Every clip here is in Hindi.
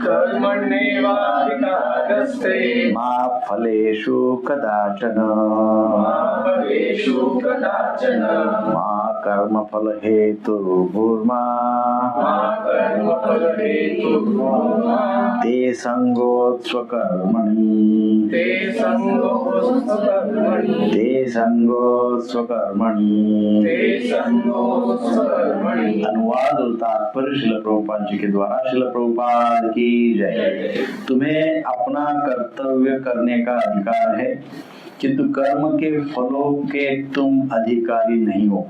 कर्मण्येवाधिकारस्ते मा फलेषु कदाचन मा कर्मफल हेतुर्भूर्मा ते संगोत्स्वकर्मणि अनुवाद और तात्पर्य श्रील प्रभुपाद जी के द्वारा। श्रील प्रभुपाद की जय। तुम्हें अपना कर्तव्य करने का अधिकार है, किंतु कर्म के फलों के तुम अधिकारी नहीं हो।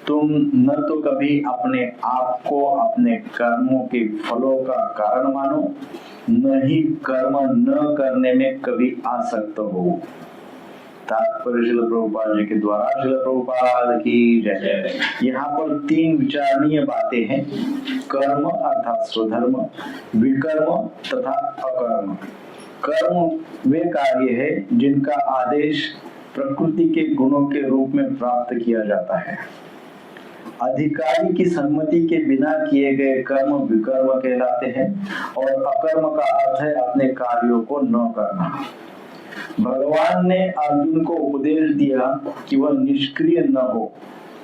तुम न तो कभी अपने आप को अपने कर्मों के फलों का कारण मानो, न ही कर्म न करने में कभी आसक्त हो। तात्पर्य श्रील प्रभुपाद जी के द्वारा। श्रील प्रभुपाद की जय। यहाँ पर 3 विचारणीय बातें हैं। कर्म अर्थात स्वधर्म, विकर्म तथा अकर्म। कर्म वे कार्य है जिनका आदेश प्रकृति के गुणों के रूप में प्राप्त किया जाता है। अधिकारी की सम्मति के बिना किए गए कर्म विकर्म कहलाते हैं और अकर्म का अर्थ है अपने कार्यों को न करना। भगवान ने अर्जुन को उपदेश दिया कि वह निष्क्रिय न हो,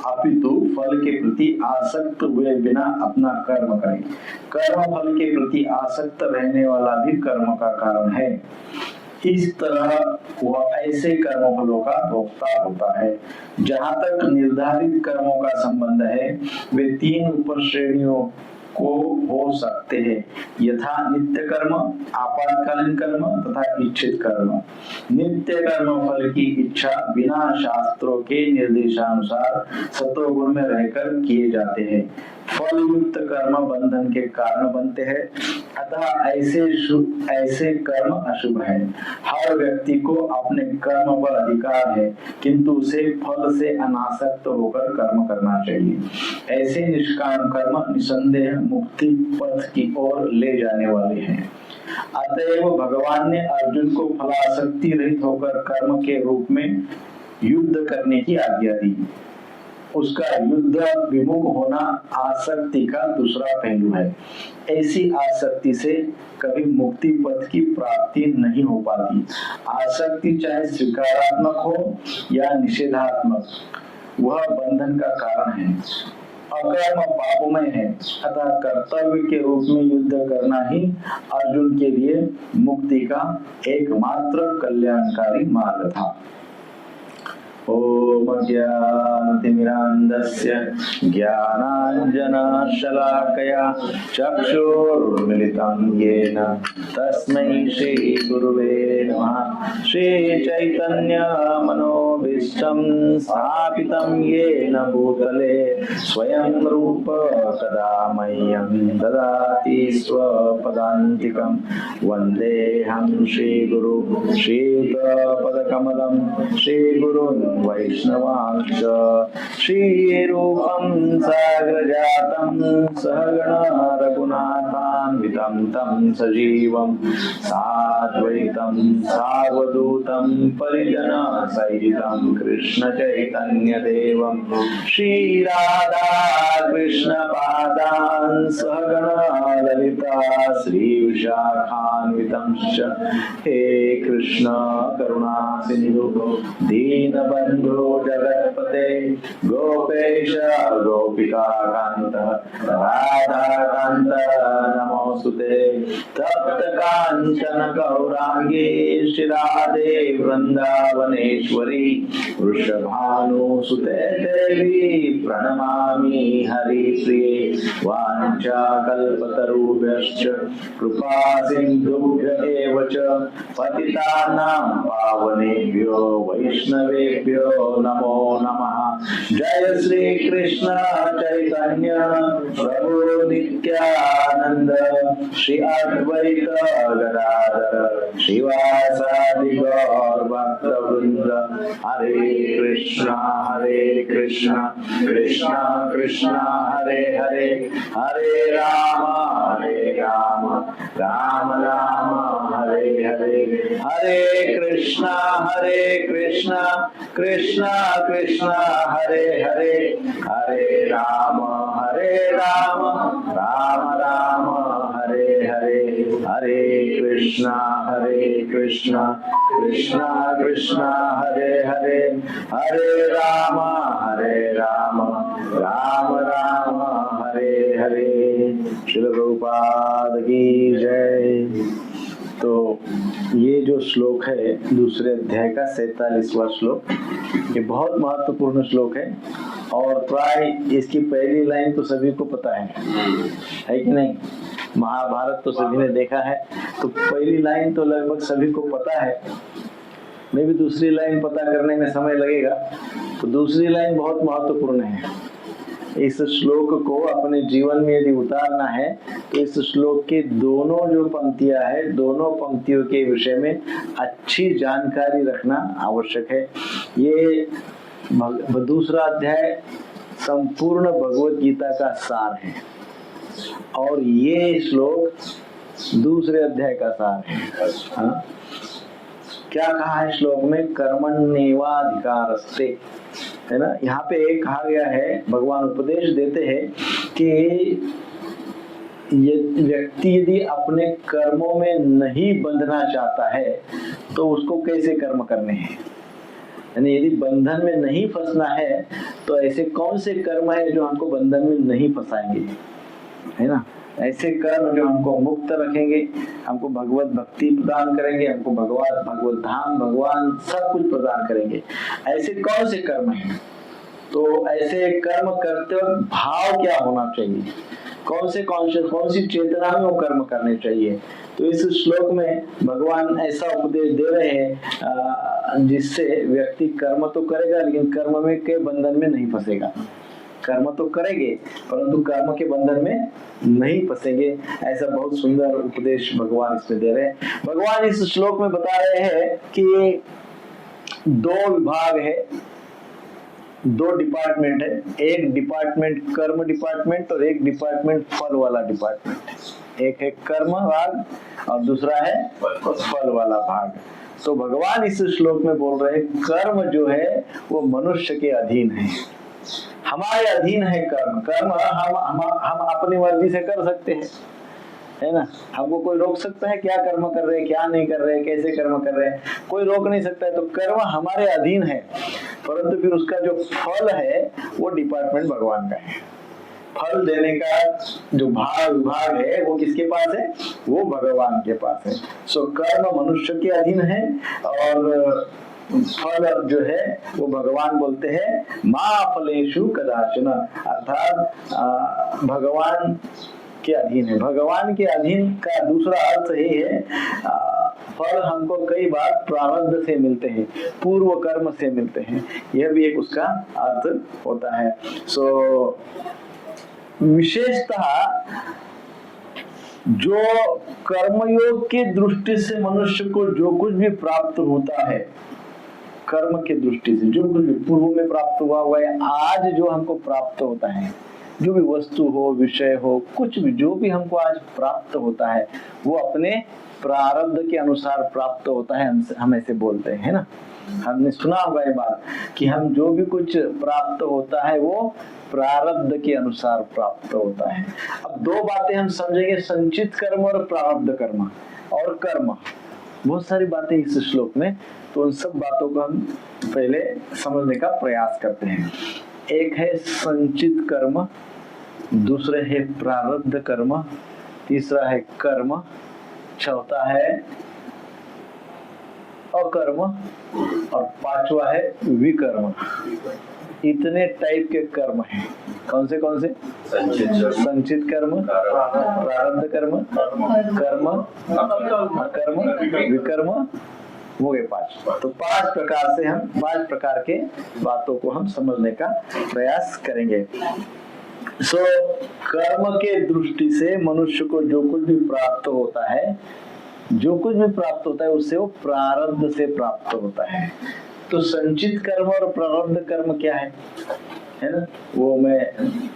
अपितु फल के प्रति आसक्त हुए बिना अपना कर्म करे। कर्म फल के प्रति आसक्त रहने वाला भी कर्म का कारण है। इस तरह वह ऐसे कर्म फलों का भोक्ता होता है। जहाँ तक निर्धारित कर्मों का संबंध है, वे 3 उप श्रेणियों को हो सकते हैं, यथा नित्य कर्म, आपातकालीन कर्म तथा इच्छित कर्म। नित्य कर्म फल की इच्छा बिना शास्त्रों के निर्देशानुसार सत्वगुण में रहकर किए जाते हैं। फल युक्त कर्म बंधन के कारण बनते हैं, अतः ऐसे कर्म अशुभ है। हर व्यक्ति को अपने कर्म पर अधिकार है, किंतु उसे फल से अनासक्त होकर कर्म करना चाहिए। ऐसे निष्काम कर्म निसंदेह मुक्ति पथ की ओर ले जाने वाले हैं। अतएव भगवान ने अर्जुन को फलासक्ति रहित होकर कर्म के रूप में युद्ध करने की आज्ञा दी। उसका युद्ध विमुख होना आसक्ति का दूसरा पहलू है। ऐसी आसक्ति से कभी मुक्ति पथ की प्राप्ति नहीं हो पाती। आसक्ति चाहे स्वीकारात्मक हो या निषेधात्मक, वह बंधन का कारण है। अकर्म पापमय है, अतः कर्तव्य के रूप में युद्ध करना ही अर्जुन के लिए मुक्ति का एकमात्र कल्याणकारी मार्ग था। ओम ज्ञानतिमिरान्धस्य ज्ञानाञ्जनशलाकया चक्षुरुन्मिलितं येन तस्मै श्रीगुरुवे नमः। श्रीचैतन्यमनोभीष्टं स्थापितं येन भूतले स्वयं रूप कदा मह्यं ददाति स्वपदान्तिकं। वन्देऽहं श्रीगुरु श्रीयुतपदकमलं श्रीगुरुन् वैष्णवांश्च। श्रीरूपं साग्रजातं सहगण रघुनाथान्वितं तं सजीवं साद्वैतं सावधूतं परिजनसहितं कृष्ण चैतन्यदेवं श्रीराधा कृष्णपादान् सहगण ललिता श्रीविशाखान्वितंश्च। हे कृष्ण करुणा सिन्धु दीनबन्धु जगत्पते गोपेश गोपिकान्त राधाकान्त नमोस्तुते। तप्त काञ्चन गौरांगी श्रीराधे वृन्दावनेश्वरी वृषभानुसुते देवी प्रणमामि हरिप्रिये। वाञ्छाकल्पतरुभ्यश्च कृपा सिन्धुभ्य एव च पतितानां पावनेभ्यो वैष्णवेभ्यो नमो नमः। जय श्री कृष्ण चैतन्य प्रभु नित्यानंद श्री अद्वैत गदाधर श्रीवासादि गौर भक्तवृंद। हरे कृष्ण कृष्ण कृष्ण हरे हरे, हरे राम राम राम हरे हरे। हरे कृष्ण कृष्ण कृष्ण हरे हरे, हरे राम राम राम हरे हरे। हरे कृष्णा कृष्णा कृष्णा हरे हरे, हरे राम राम राम हरे हरे। श्रील प्रभुपाद की जय। तो ये जो श्लोक है दूसरे अध्याय का 47वां श्लोक, ये बहुत महत्वपूर्ण श्लोक है और प्राय इसकी पहली लाइन तो सभी को पता है कि नहीं? महाभारत तो सभी ने देखा है, तो पहली लाइन तो लगभग सभी को पता है। मैं भी दूसरी लाइन पता करने में समय लगेगा। तो दूसरी लाइन बहुत महत्वपूर्ण है। इस श्लोक को अपने जीवन में यदि उतारना है तो इस श्लोक के दोनों जो पंक्तियां है, दोनों पंक्तियों के विषय में अच्छी जानकारी रखना आवश्यक है। ये दूसरा अध्याय संपूर्ण भगवत गीता का सार है और ये श्लोक दूसरे अध्याय का सार है। हाँ? क्या कहा है श्लोक में? कर्मण्येवाधिकारस्ते, है ना? यहाँ पे एक कहा गया है, भगवान उपदेश देते हैं कि ये व्यक्ति यदि अपने कर्मों में नहीं बंधना चाहता है तो उसको कैसे कर्म करने हैं, यानी यदि बंधन में नहीं फंसना है तो ऐसे कौन से कर्म है जो हमको बंधन में नहीं फंसाएंगे, है ना? ऐसे कर्म जो हमको मुक्त रखेंगे, हमको भगवत भक्ति प्रदान करेंगे, हमको भगवत धाम भगवान सब कुछ प्रदान करेंगे। ऐसे कौन से कर्म हैं? तो ऐसे कर्म करते वक्त भाव क्या होना चाहिए, कौन सी चेतना में वो कर्म करने चाहिए। तो इस श्लोक में भगवान ऐसा उपदेश दे रहे हैं जिससे व्यक्ति कर्म तो करेगा लेकिन कर्म में के बंधन में नहीं फंसेगा। कर्म तो करेंगे परंतु कर्म के बंधन में नहीं फंसेंगे। ऐसा बहुत सुंदर उपदेश भगवान इसमें दे रहे हैं। भगवान इस श्लोक में बता रहे हैं कि दो विभाग है, दो डिपार्टमेंट है। एक डिपार्टमेंट कर्म डिपार्टमेंट और एक डिपार्टमेंट फल वाला डिपार्टमेंट। एक है कर्म भाग और दूसरा है फल वाला भाग। तो भगवान इस श्लोक में बोल रहे हैं कर्म जो है वो मनुष्य के अधीन है, हमारे अधीन है कर्म। कर्म हम अपनी मर्जी से कर सकते हैं, है ना? हमको कोई रोक सकता है क्या कर्म कर रहे हैं, क्या नहीं कर रहे हैं, कैसे कर्म कर रहे हैं? कोई रोक नहीं सकता है। तो कर्म हमारे अधीन है, परंतु फिर उसका जो फल है वो डिपार्टमेंट भगवान का है। फल देने का जो विभाग है वो किसके पास है? वो भगवान के पास है। सो कर्म मनुष्य के अधीन है और फल जो है वो भगवान बोलते हैं मा फलेषु कदाचन, अर्थात भगवान के अधीन है। भगवान के अधीन का दूसरा अर्थ ही है फल हमको कई बार प्रारब्ध से मिलते हैं, पूर्व कर्म से मिलते हैं, यह भी एक उसका अर्थ होता है। सो विशेषतः जो कर्मयोग की दृष्टि से मनुष्य को जो कुछ भी प्राप्त होता है, कर्म के दृष्टि से जो कुछ भी पूर्व में प्राप्त हुआ है, आज जो हमको प्राप्त होता है, जो भी वस्तु हो, विषय हो, कुछ भी जो भी हमको आज प्राप्त होता है वो अपने प्रारब्ध के अनुसार प्राप्त होता है। हम ऐसे बोलते हैं ना, हमने सुना होगा ये बात कि हम जो भी कुछ प्राप्त होता है वो प्रारब्ध के अनुसार प्राप्त होता है। अब दो बातें हम समझेंगे, संचित कर्म और प्रारब्ध कर्म और कर्म। बहुत सारी बातें इस श्लोक में, तो उन सब बातों को हम पहले समझने का प्रयास करते हैं। एक है संचित कर्म, दूसरे है प्रारब्ध कर्म, तीसरा है कर्म, चौथा है अकर्म और पांचवा है विकर्म। इतने टाइप के कर्म हैं। कौन से? संचित कर्म, प्रारब्ध कर्म, कर्म, अकर्म, विकर्म, हो गए 5। तो 5 प्रकार से हम 5 प्रकार के बातों को हम समझने का प्रयास करेंगे। कर्म के दृष्टि से मनुष्य को जो कुछ भी प्राप्त होता है, उससे वो प्रारब्ध से प्राप्त होता है। तो संचित कर्म और प्रारब्ध कर्म क्या है ना, वो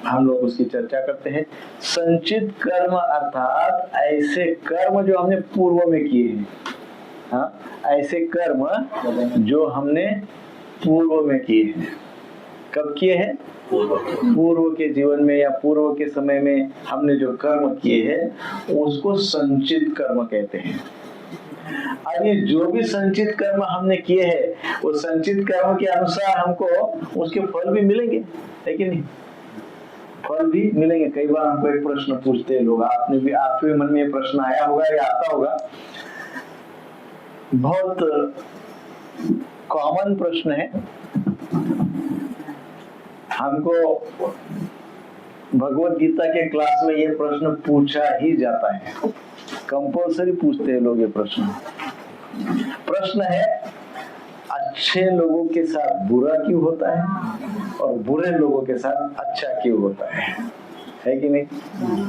हम लोग उसकी चर्चा करते हैं। संचित कर्म अर्थात ऐसे कर्म जो हमने पूर्व में किए हैं। हाँ, ऐसे कर्म जो हमने पूर्व में किए हैं। कब किए हैं? पूर्व के जीवन में या पूर्व के समय में हमने जो कर्म किए हैं उसको संचित कर्म कहते हैं। अब ये जो भी संचित कर्म हमने किए हैं वो संचित कर्म के अनुसार हमको उसके फल भी मिलेंगे, है कि नहीं? फल भी मिलेंगे। कई बार हमको एक प्रश्न पूछते हैं लोग, आपके मन में ये प्रश्न आया होगा या आता होगा, बहुत कॉमन प्रश्न है। हमको भगवत गीता के क्लास में ये प्रश्न पूछा ही जाता है, कंपल्सरी पूछते हैं लोग ये प्रश्न। प्रश्न है, अच्छे लोगों के साथ बुरा क्यों होता है और बुरे लोगों के साथ अच्छा क्यों होता है कि नहीं?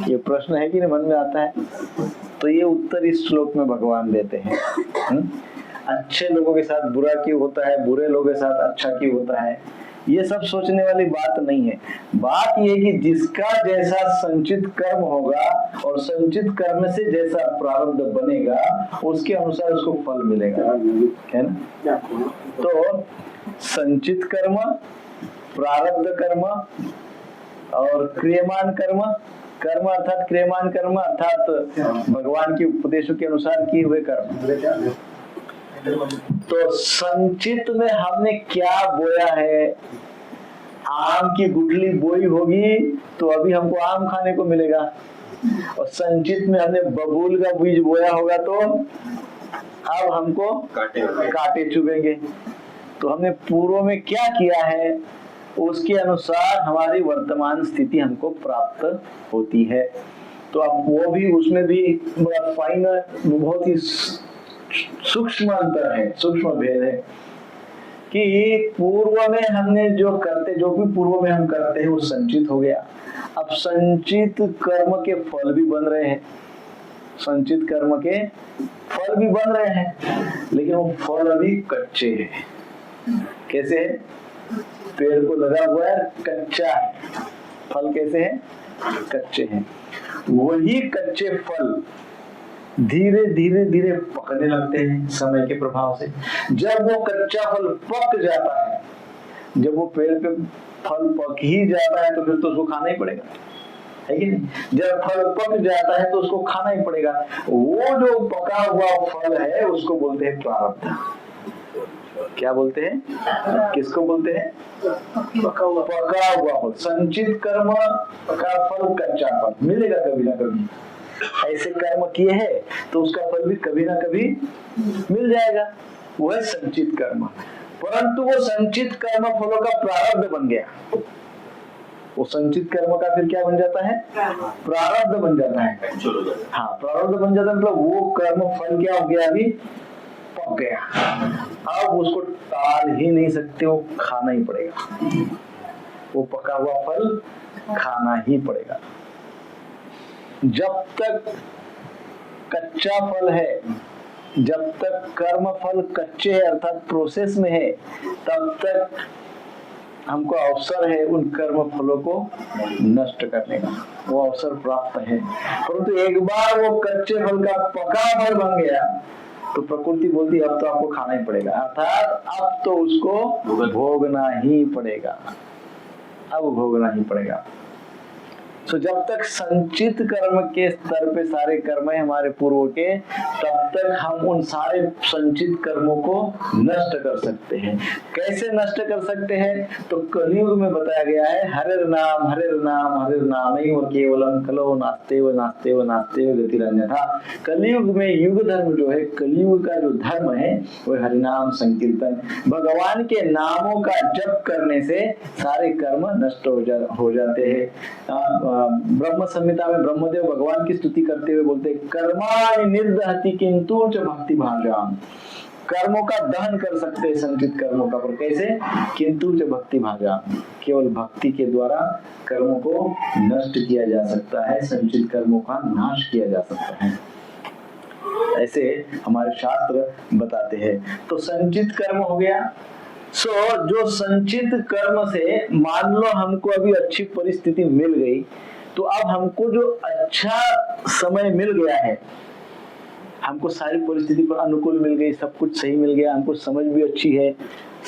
ये प्रश्न है कि नहीं, मन में आता है। तो ये उत्तर इस श्लोक में भगवान देते हैं। अच्छे लोगों के साथ बुरा क्यों होता है, बुरे लोगों के साथ अच्छा क्यों होता है, ये सब सोचने वाली बात नहीं है। बात ये कि जिसका जैसा संचित कर्म होगा और संचित कर्म से जैसा प्रारब्ध बनेगा उसके अनुसार उसको फल मिलेगा, है ना? तो संचित कर्म, प्रारब्ध कर्म और क्रियमान कर्म, कर्म अर्थात क्रियमान कर्म अर्थात भगवान के उपदेशों के अनुसार किए हुए कर्म। तो संचित में हमने क्या बोया है? आम की गुठली बोई होगी तो अभी हमको आम खाने को मिलेगा, और संचित में हमने बबूल का बीज बोया होगा तो अब हमको कांटे चुभेंगे। तो हमने पूर्व में क्या किया है उसके अनुसार हमारी वर्तमान स्थिति हमको प्राप्त होती है। तो अब वो भी, उसमें भी बड़ा फाइन, बहुत ही सूक्ष्म अंतर है, सूक्ष्म भेद है कि पूर्व में हमने जो भी पूर्व में हम करते हैं वो संचित हो गया। अब संचित कर्म के फल भी बन रहे हैं, संचित कर्म के फल भी बन रहे हैं, लेकिन वो फल अभी कच्चे हैं। कैसे है? पेड़ को लगा हुआ है, कच्चा है, फल कैसे है? कच्चे हैं। वही कच्चे फल धीरे धीरे धीरे पकने लगते हैं समय के प्रभाव से। जब वो कच्चा फल पक जाता है, जब वो पेड़ पे फल पक ही जाता है तो फिर तो उसको खाना ही पड़ेगा, है कि नहीं? जब फल पक जाता है तो उसको खाना ही पड़ेगा। वो जो पका हुआ फल है उसको बोलते हैं प्रारब्ध। क्या बोलते हैं? किसको बोलते हैं? पका हुआ फल। संचित कर्म का फल कच्चा फल मिलेगा कभी ना कभी। ऐसे कर्म किए हैं तो उसका फल भी कभी ना कभी मिल जाएगा, वो है संचित कर्म। परंतु वो संचित कर्म फलों का प्रारब्ध बन गया। वो संचित कर्म का फिर क्या बन जाता है? प्रारब्ध बन जाता है। हाँ, प्रारब्ध बन जाता है, मतलब वो कर्म फल क्या हो गया? अभी पक गया। अब उसको टाल ही नहीं सकते, वो खाना ही पड़ेगा। वो पका हुआ फल खाना ही पड़ेगा। जब तक कच्चा फल है, जब तक कर्म फल कच्चे है अर्थात प्रोसेस में है, तब तक हमको अवसर है उन कर्म फलों को नष्ट करने का, वो अवसर प्राप्त है। परंतु एक बार वो कच्चे फल का पका फल बन गया तो प्रकृति बोलती अब तो आपको खाना ही पड़ेगा, अर्थात अब तो उसको भोगना ही पड़ेगा, अब भोगना ही पड़ेगा। तो जब तक संचित कर्म के स्तर पे सारे कर्म है हमारे पूर्व के, तब तक हम उन सारे संचित कर्मों को नष्ट कर सकते हैं। कैसे नष्ट कर सकते हैं? तो कलयुग में बताया गया है, हरे नाम एव केवलम कलो नास्तेव नास्तेव नास्तेव गतिरन्यथा। कलयुग में युग धर्म जो है, कलयुग का जो धर्म है वो हरिनाम संकीर्तन, भगवान के नामों का जप करने से सारे कर्म नष्ट हो जाते हैं। ब्रह्म संहिता में ब्रह्मदेव भगवान की स्तुति करते हुए बोलते हैं, कर्माणि निर्दहति किंतु च भक्ति भाजाम। कर्मों का दहन कर सकते हैं संचित कर्मों का, पर कैसे? किंतु च भक्ति भाजाम, केवल भक्ति के द्वारा कर्मों को नष्ट किया जा सकता है, संचित कर्मों का नाश किया जा सकता है, ऐसे हमारे शास्त्र बताते हैं। तो संचित कर्म हो गया। जो संचित कर्म से मान लो हमको अभी अच्छी परिस्थिति मिल गई, तो अब हमको जो अच्छा समय मिल गया है, हमको सारी परिस्थिति पर अनुकूल मिल गई, सब कुछ सही मिल गया, हमको समझ भी अच्छी है,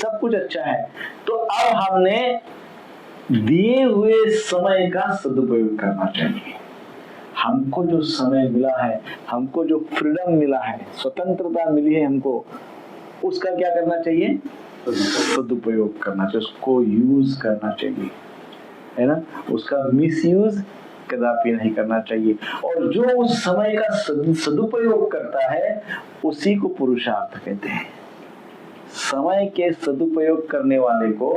सब कुछ अच्छा है। तो अब हमने दिए हुए समय का सदुपयोग करना चाहिए। हमको जो समय मिला है, हमको जो फ्रीडम मिला है, स्वतंत्रता मिली है हमको, उसका क्या करना चाहिए? सदुपयोग करना चाहिए, उसको यूज करना चाहिए, है ना। उसका मिसयूज कदापि नहीं करना चाहिए। और जो उस समय का सदुपयोग करता है उसी को पुरुषार्थ कहते हैं। समय के सदुपयोग करने वाले को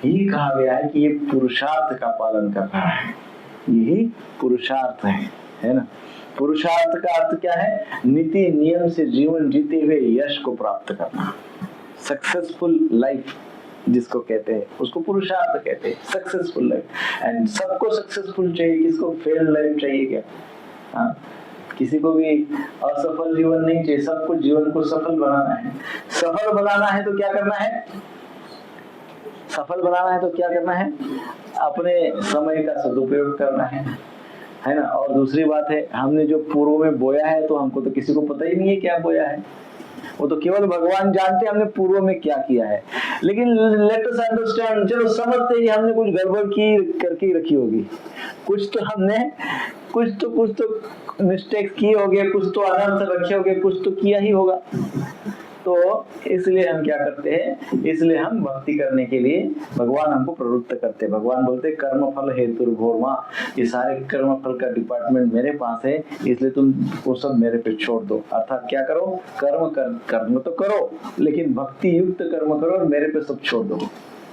ही कहा गया है कि ये पुरुषार्थ का पालन कर रहा है, यही पुरुषार्थ है ना। पुरुषार्थ का अर्थ क्या है? नीति नियम से जीवन जीते हुए यश को प्राप्त करना, सक्सेसफुल लाइफ जिसको कहते हैं उसको पुरुषार्थ कहते हैं, सक्सेसफुल लाइफ। एंड सबको सक्सेसफुल चाहिए, किसको फेल्ड लाइफ चाहिए क्या? हाँ, किसी को भी असफल जीवन नहीं चाहिए, सबको जीवन को सफल बनाना है। सफल बनाना है तो क्या करना है? सफल बनाना है तो क्या करना है? अपने समय का सदुपयोग करना है ना। और दूसरी बात है, हमने जो पूर्व में बोया है तो हमको तो किसी को पता ही नहीं है क्या बोया है, वो तो केवल भगवान जानते हैं हमने पूर्व में क्या किया है। लेकिन लेट अस अंडरस्टैंड, चलो समझते हैं हमने कुछ गड़बड़ की करके रखी होगी, कुछ तो मिस्टेक की होगी, कुछ तो अनर्थ रखे होंगे, कुछ तो किया ही होगा। तो इसलिए हम क्या करते हैं? इसलिए हम भक्ति करने के लिए भगवान हमको प्रवृत्त करते हैं। भगवान बोलते कर्म फल हेतु घोरमा, ये सारे कर्म फल का डिपार्टमेंट मेरे पास है, इसलिए तुम वो सब मेरे पे छोड़ दो। अर्थात क्या करो? कर्म तो करो, लेकिन भक्ति युक्त कर्म करो और मेरे पे सब छोड़ दो।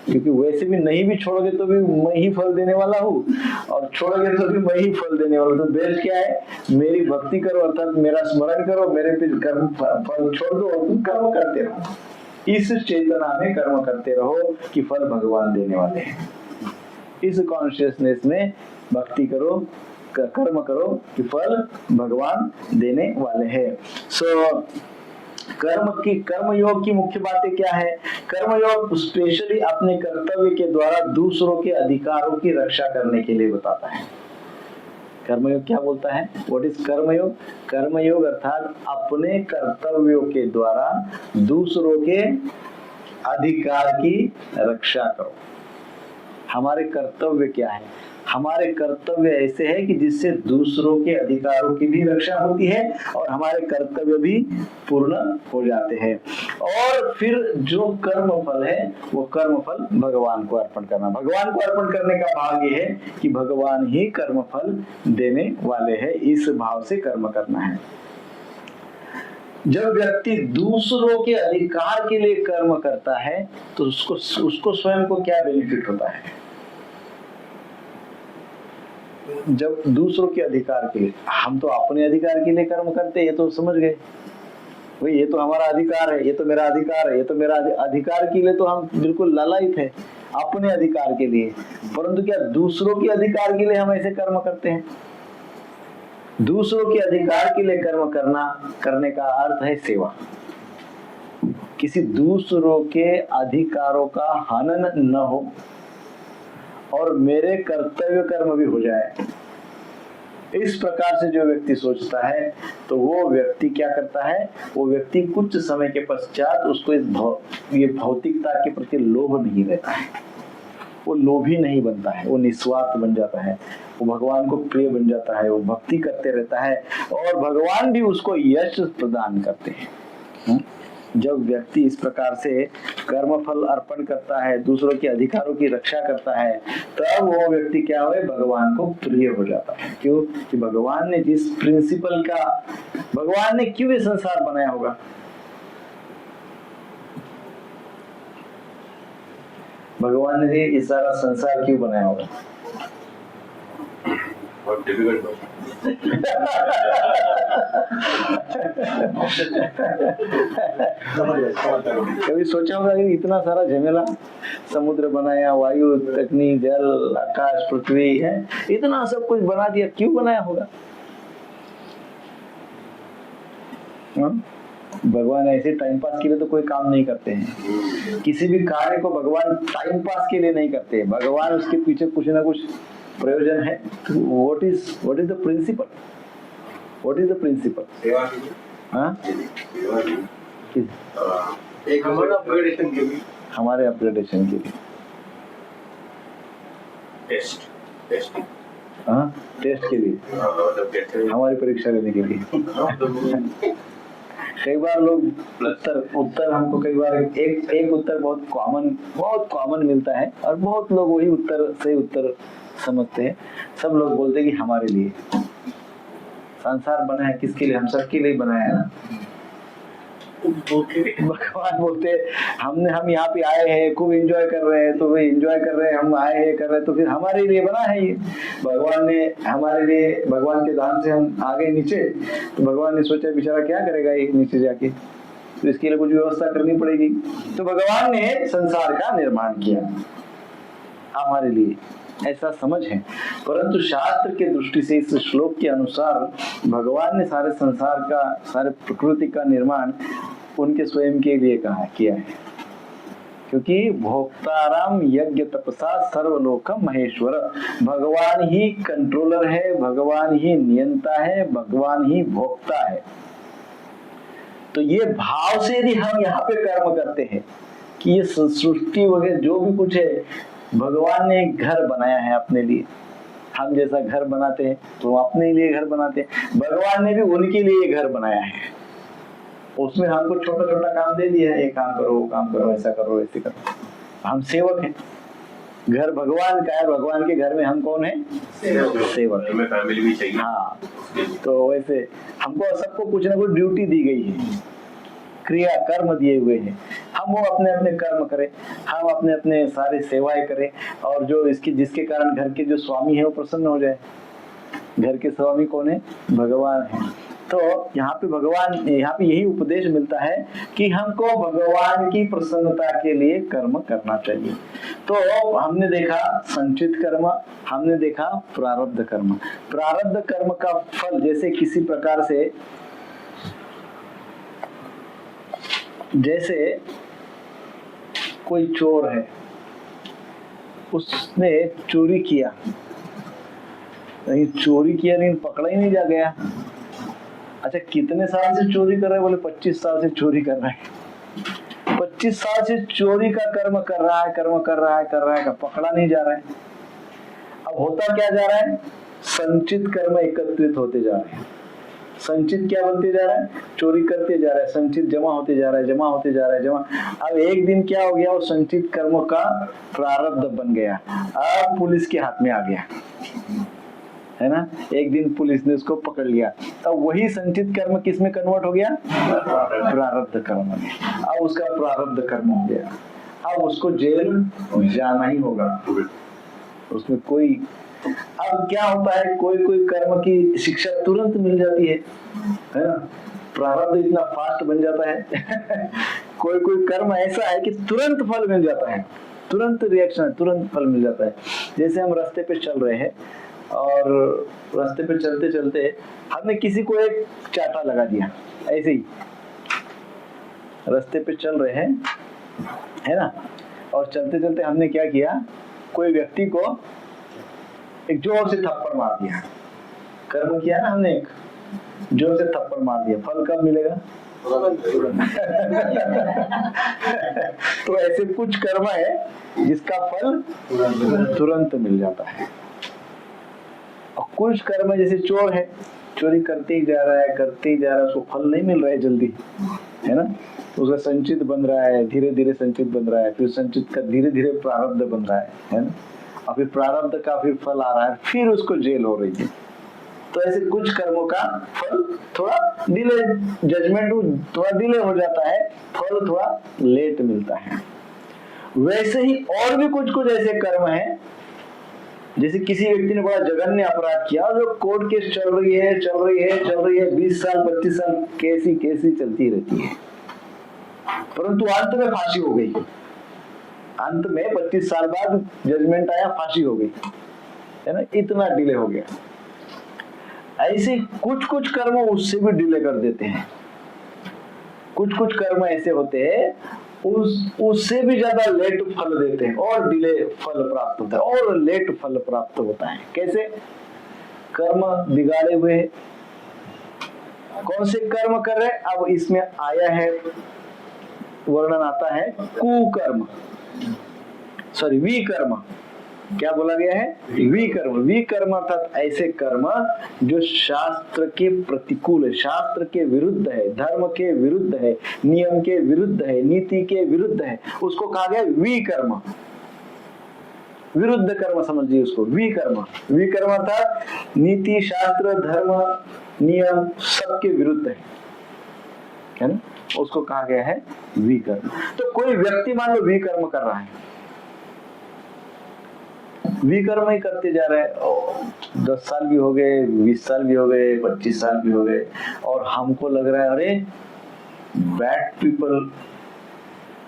क्योंकि वैसे भी नहीं भी छोड़ोगे तो भी मैं ही फल देने वाला हूँ, और छोड़ोगे तो भी मैं ही फल देने वाला हूँ। तो बेस्ट क्या है? मेरी भक्ति करो, अर्थात मेरा स्मरण करो, मेरे पे कर्म फल छोड़ दो और तुम कर्म करते रहो। इस चेतना में कर्म करते रहो कि फल भगवान देने वाले हैं। इस कॉन्शियसनेस में भक्ति करो, कर्म करो कि फल भगवान देने वाले हैं। सो कर्म योग की मुख्य बातें क्या है? कर्म योग स्पेशली अपने कर्तव्य के द्वारा दूसरों के अधिकारों की रक्षा करने के लिए बताता है। कर्मयोग क्या बोलता है? व्हाट इज कर्मयोग? कर्मयोग अर्थात अपने कर्तव्यों के द्वारा दूसरों के अधिकार की रक्षा करो। हमारे कर्तव्य क्या है? हमारे कर्तव्य ऐसे है कि जिससे दूसरों के अधिकारों की भी रक्षा होती है और हमारे कर्तव्य भी पूर्ण हो जाते हैं। और फिर जो कर्म फल है वो कर्म फल भगवान को अर्पण करना। भगवान को अर्पण करने का भाग ये है कि भगवान ही कर्म फल देने वाले हैं, इस भाव से कर्म करना है। जब व्यक्ति दूसरों के अधिकार के लिए कर्म करता है तो उसको स्वयं को क्या बेनिफिट होता है? जब दूसरों के अधिकार के लिए, हम तो अपने अधिकार के लिए कर्म करते हैं, ये तो समझ गए भाई, ये तो हमारा अधिकार है, ये तो मेरा अधिकार है, ये तो मेरा अधिकार के लिए तो हम बिल्कुल लालायित है, अपने अधिकार के लिए। परंतु क्या दूसरों के अधिकार के लिए हम ऐसे कर्म करते हैं? दूसरों के अधिकार के लिए कर्म करने का अर्थ है सेवा। किसी दूसरों के अधिकारों का हनन न हो और मेरे कर्तव्य कर्म भी हो जाए, इस प्रकार से जो व्यक्ति सोचता है तो वो व्यक्ति क्या करता है? वो व्यक्ति कुछ समय के पश्चात उसको ये भौतिकता के प्रति लोभ नहीं रहता है, वो लोभी नहीं बनता है, वो निस्वार्थ बन जाता है, वो भगवान को प्रिय बन जाता है, वो भक्ति करते रहता है और भगवान भी उसको यश प्रदान करते हैं। जब व्यक्ति इस प्रकार से कर्मफल अर्पण करता है, दूसरों के अधिकारों की रक्षा करता है, तब वो व्यक्ति क्या हुए? भगवान को प्रिय हो जाता है। क्यों? कि भगवान ने जिस प्रिंसिपल का, भगवान ने क्यों ये संसार बनाया होगा? भगवान ने ये सारा संसार क्यों बनाया होगा? बहुत डिफिकल्ट कभी सोचा होगा कि इतना सारा झमेला, समुद्र बनाया, वायु, अग्नि, जल, आकाश, पृथ्वी है, इतना सब कुछ बना दिया, क्यों बनाया होगा? भगवान ऐसे टाइम पास के लिए तो कोई काम नहीं करते हैं। किसी भी कार्य को भगवान टाइम पास के लिए नहीं करते, भगवान उसके पीछे कुछ ना कुछ प्रयोजन है। What is the principle? What is the principle? एक हमारे अपग्रेडेशन के लिए हमारे अपग्रेडेशन के लिए। टेस्ट हाँ, टेस्ट के लिए, मतलब कहते हैं हमारी परीक्षा लेने के लिए। कई बार लोग उत्तर हमको कई बार एक उत्तर बहुत कॉमन मिलता है और बहुत लोग वही सही उत्तर समझते हैं। सब लोग बोलते हैं कि हमारे लिए। संसार बना है किसके लिए? हम सबके लिए बनाया है ना। भगवान बोलते हम यहाँ पे आए हैं, खूब एंजॉय कर रहे हैं, तो वे एंजॉय कर रहे हैं, हम आए हैं कर रहे हैं, तो फिर हमारे लिए बना है ये। भगवान ने हमारे लिए, भगवान के दान से हम आ गए नीचे, तो भगवान ने सोचा बेचारा क्या करेगा ये नीचे जाके, तो इसके लिए कुछ व्यवस्था करनी पड़ेगी। तो भगवान ने संसार का निर्माण किया हमारे लिए, ऐसा समझ है। परंतु शास्त्र के दृष्टि से इस श्लोक के अनुसार भगवान ने सारे संसार का, सारे प्रकृति का निर्माण उनके स्वयं के लिए किया है। क्योंकि भोक्ताराम यज्ञ तपसा सर्वलोकम महेश्वर, भगवान ही कंट्रोलर है, भगवान ही नियंता है, भगवान ही भोक्ता है। तो ये भाव से यदि हम यहाँ पे कर्म करते हैं कि ये सृष्टि वगैरह जो भी कुछ है, भगवान ने एक घर बनाया है अपने लिए। हम जैसा घर बनाते हैं तो अपने लिए घर बनाते हैं, भगवान ने भी उनके लिए घर बनाया है। उसमें हमको छोटा छोटा काम दे दिया है, ये काम करो, वो काम करो, ऐसा करो, ऐसे करो। हम सेवक हैं। घर भगवान का है, भगवान के घर में हम कौन है? सेवक। हमें फैमिली भी चाहिए। हाँ, तो वैसे हमको सबको कुछ ना कुछ ड्यूटी दी गई है, क्रिया कर्म दिए हुए हैं। हम वो अपने अपने कर्म करें, हम अपने अपने सारे सेवाएं करें, और जो जिसके कारण घर के जो स्वामी है वो प्रसन्न हो जाए। घर के स्वामी कौन है? भगवान है। तो यहाँ पे यही उपदेश मिलता है कि हमको भगवान की प्रसन्नता के लिए कर्म करना चाहिए। तो हमने देखा संचित कर्म, हमने देखा प्रारब्ध कर्म। प्रारब्ध कर्म का फल जैसे किसी प्रकार से, जैसे कोई चोर है, उसने चोरी किया, लेकिन पकड़ा ही नहीं जा गया। अच्छा, कितने साल से चोरी कर रहा है? बोले 25 साल से चोरी कर रहा है। 25 साल से चोरी का कर्म कर रहा है, पकड़ा नहीं जा रहा है। अब होता क्या जा रहा है? संचित कर्म एकत्रित होते जा रहे हैं। संचित क्या बनते जा रहा है? चोरी करते जा रहा है, संचित जमा होते जा रहा है। अब एक दिन क्या हो गया? वो संचित कर्मों का प्रारब्ध बन गया, अब पुलिस के हाथ में आ गया, है ना। एक दिन पुलिस ने उसको पकड़ लिया, तब वही संचित कर्म किस में कन्वर्ट हो गया? प्रारब्ध कर्म में। अब उसका प्रारब्ध कर्म हो गया, अब उसको जेल जाना ही होगा। उसमें कोई, अब क्या होता है, कोई कर्म की शिक्षा तुरंत मिल जाती है ना। प्रारब्ध इतना फास्ट बन जाता है कोई कर्म ऐसा है कि तुरंत फल मिल जाता है, तुरंत रिएक्शन, तुरंत फल मिल जाता है। जैसे हम रास्ते पे चल रहे हैं और रास्ते पे चलते चलते हमने किसी को एक चाटा लगा दिया, ऐसे ही रास्ते पे चल रहे हैं, है ना, और चलते चलते हमने क्या किया, कोई व्यक्ति को एक जोर से थप्पड़ मार दिया। कर्म किया ना हमने, एक जोर से थप्पड़ मार दिया, फल कब मिलेगा? तो ऐसे कुछ कर्म है जिसका फल तुरंत मिल जाता है, और कुछ कर्म जैसे चोर है, चोरी करते ही जा रहा है, उसको फल नहीं मिल रहा है जल्दी, है ना। उसका संचित बन रहा है, धीरे धीरे संचित बन रहा है, फिर संचित का धीरे धीरे प्रारब्ध बन रहा है ना, और फिर प्रारब्ध का फिर फल आ रहा है, फिर उसको जेल हो रही है। तो ऐसे कुछ कर्मों का फल थोड़ा डिले, जजमेंट थोड़ा डिले हो जाता है, फल थोड़ा लेट मिलता है। वैसे ही और भी कुछ ऐसे कर्म हैं, जैसे किसी व्यक्ति ने बड़ा जघन्य अपराध किया, जो कोर्ट केस चल रही है 20 साल 25 साल केसी चलती रहती है, परंतु अंत में फांसी हो गई। अंत में 25 साल बाद जजमेंट आया, फांसी हो गई, है ना, इतना डिले हो गया। ऐसे कुछ कर्म उससे भी डिले कर देते हैं। कुछ कर्म ऐसे होते हैं उससे भी ज्यादा लेट फल देते हैं, और डिले फल प्राप्त होता है, और लेट फल प्राप्त होता है। कैसे? कर्म बिगाड़े हुए, कौन से कर्म कर रहे? अब इसमें आया है, वर्णन आता है कुकर्म, विकर्म। क्या बोला गया है? विकर्म। विकर्म अर्थात ऐसे कर्म जो शास्त्र के प्रतिकूल है, शास्त्र के विरुद्ध है, धर्म के विरुद्ध है, नियम के विरुद्ध है, नीति के विरुद्ध है, उसको कहा गया विकर्म। विरुद्ध कर्म समझिए उसको, विकर्म। विकर्म अर्थात नीति, शास्त्र, धर्म, नियम सबके विरुद्ध है ना, उसको कहा गया है विकर्म। तो कोई व्यक्ति मान लो विकर्म कर रहा है, विकर्म ही करते जा रहे हैं, 10 साल भी हो गए, 20 साल भी हो गए, 25 साल भी हो गए, और हमको लग रहा है अरे बैड पीपल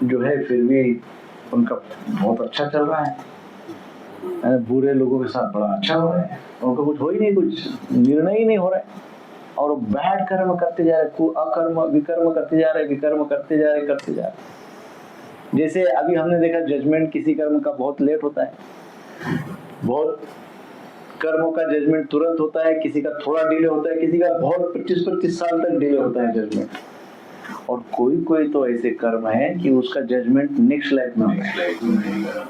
जो है फिर भी उनका बहुत अच्छा चल रहा है, बुरे लोगों के साथ बड़ा अच्छा हो रहा है, उनका कुछ हो ही नहीं, कुछ निर्णय ही नहीं हो रहा है, और बैड कर्म करते जा रहे, अकर्म विकर्म करते जा रहे, विकर्म करते जा रहे। जैसे अभी हमने देखा जजमेंट किसी कर्म का बहुत लेट होता है, बहुत कर्मों का जजमेंट तुरंत होता है, किसी का थोड़ा डिले होता है, किसी का बहुत 25-25 साल तक डिले होता है जजमेंट, और कोई कोई तो ऐसे कर्म है कि उसका जजमेंट नेक्स्ट लाइफ में होता है,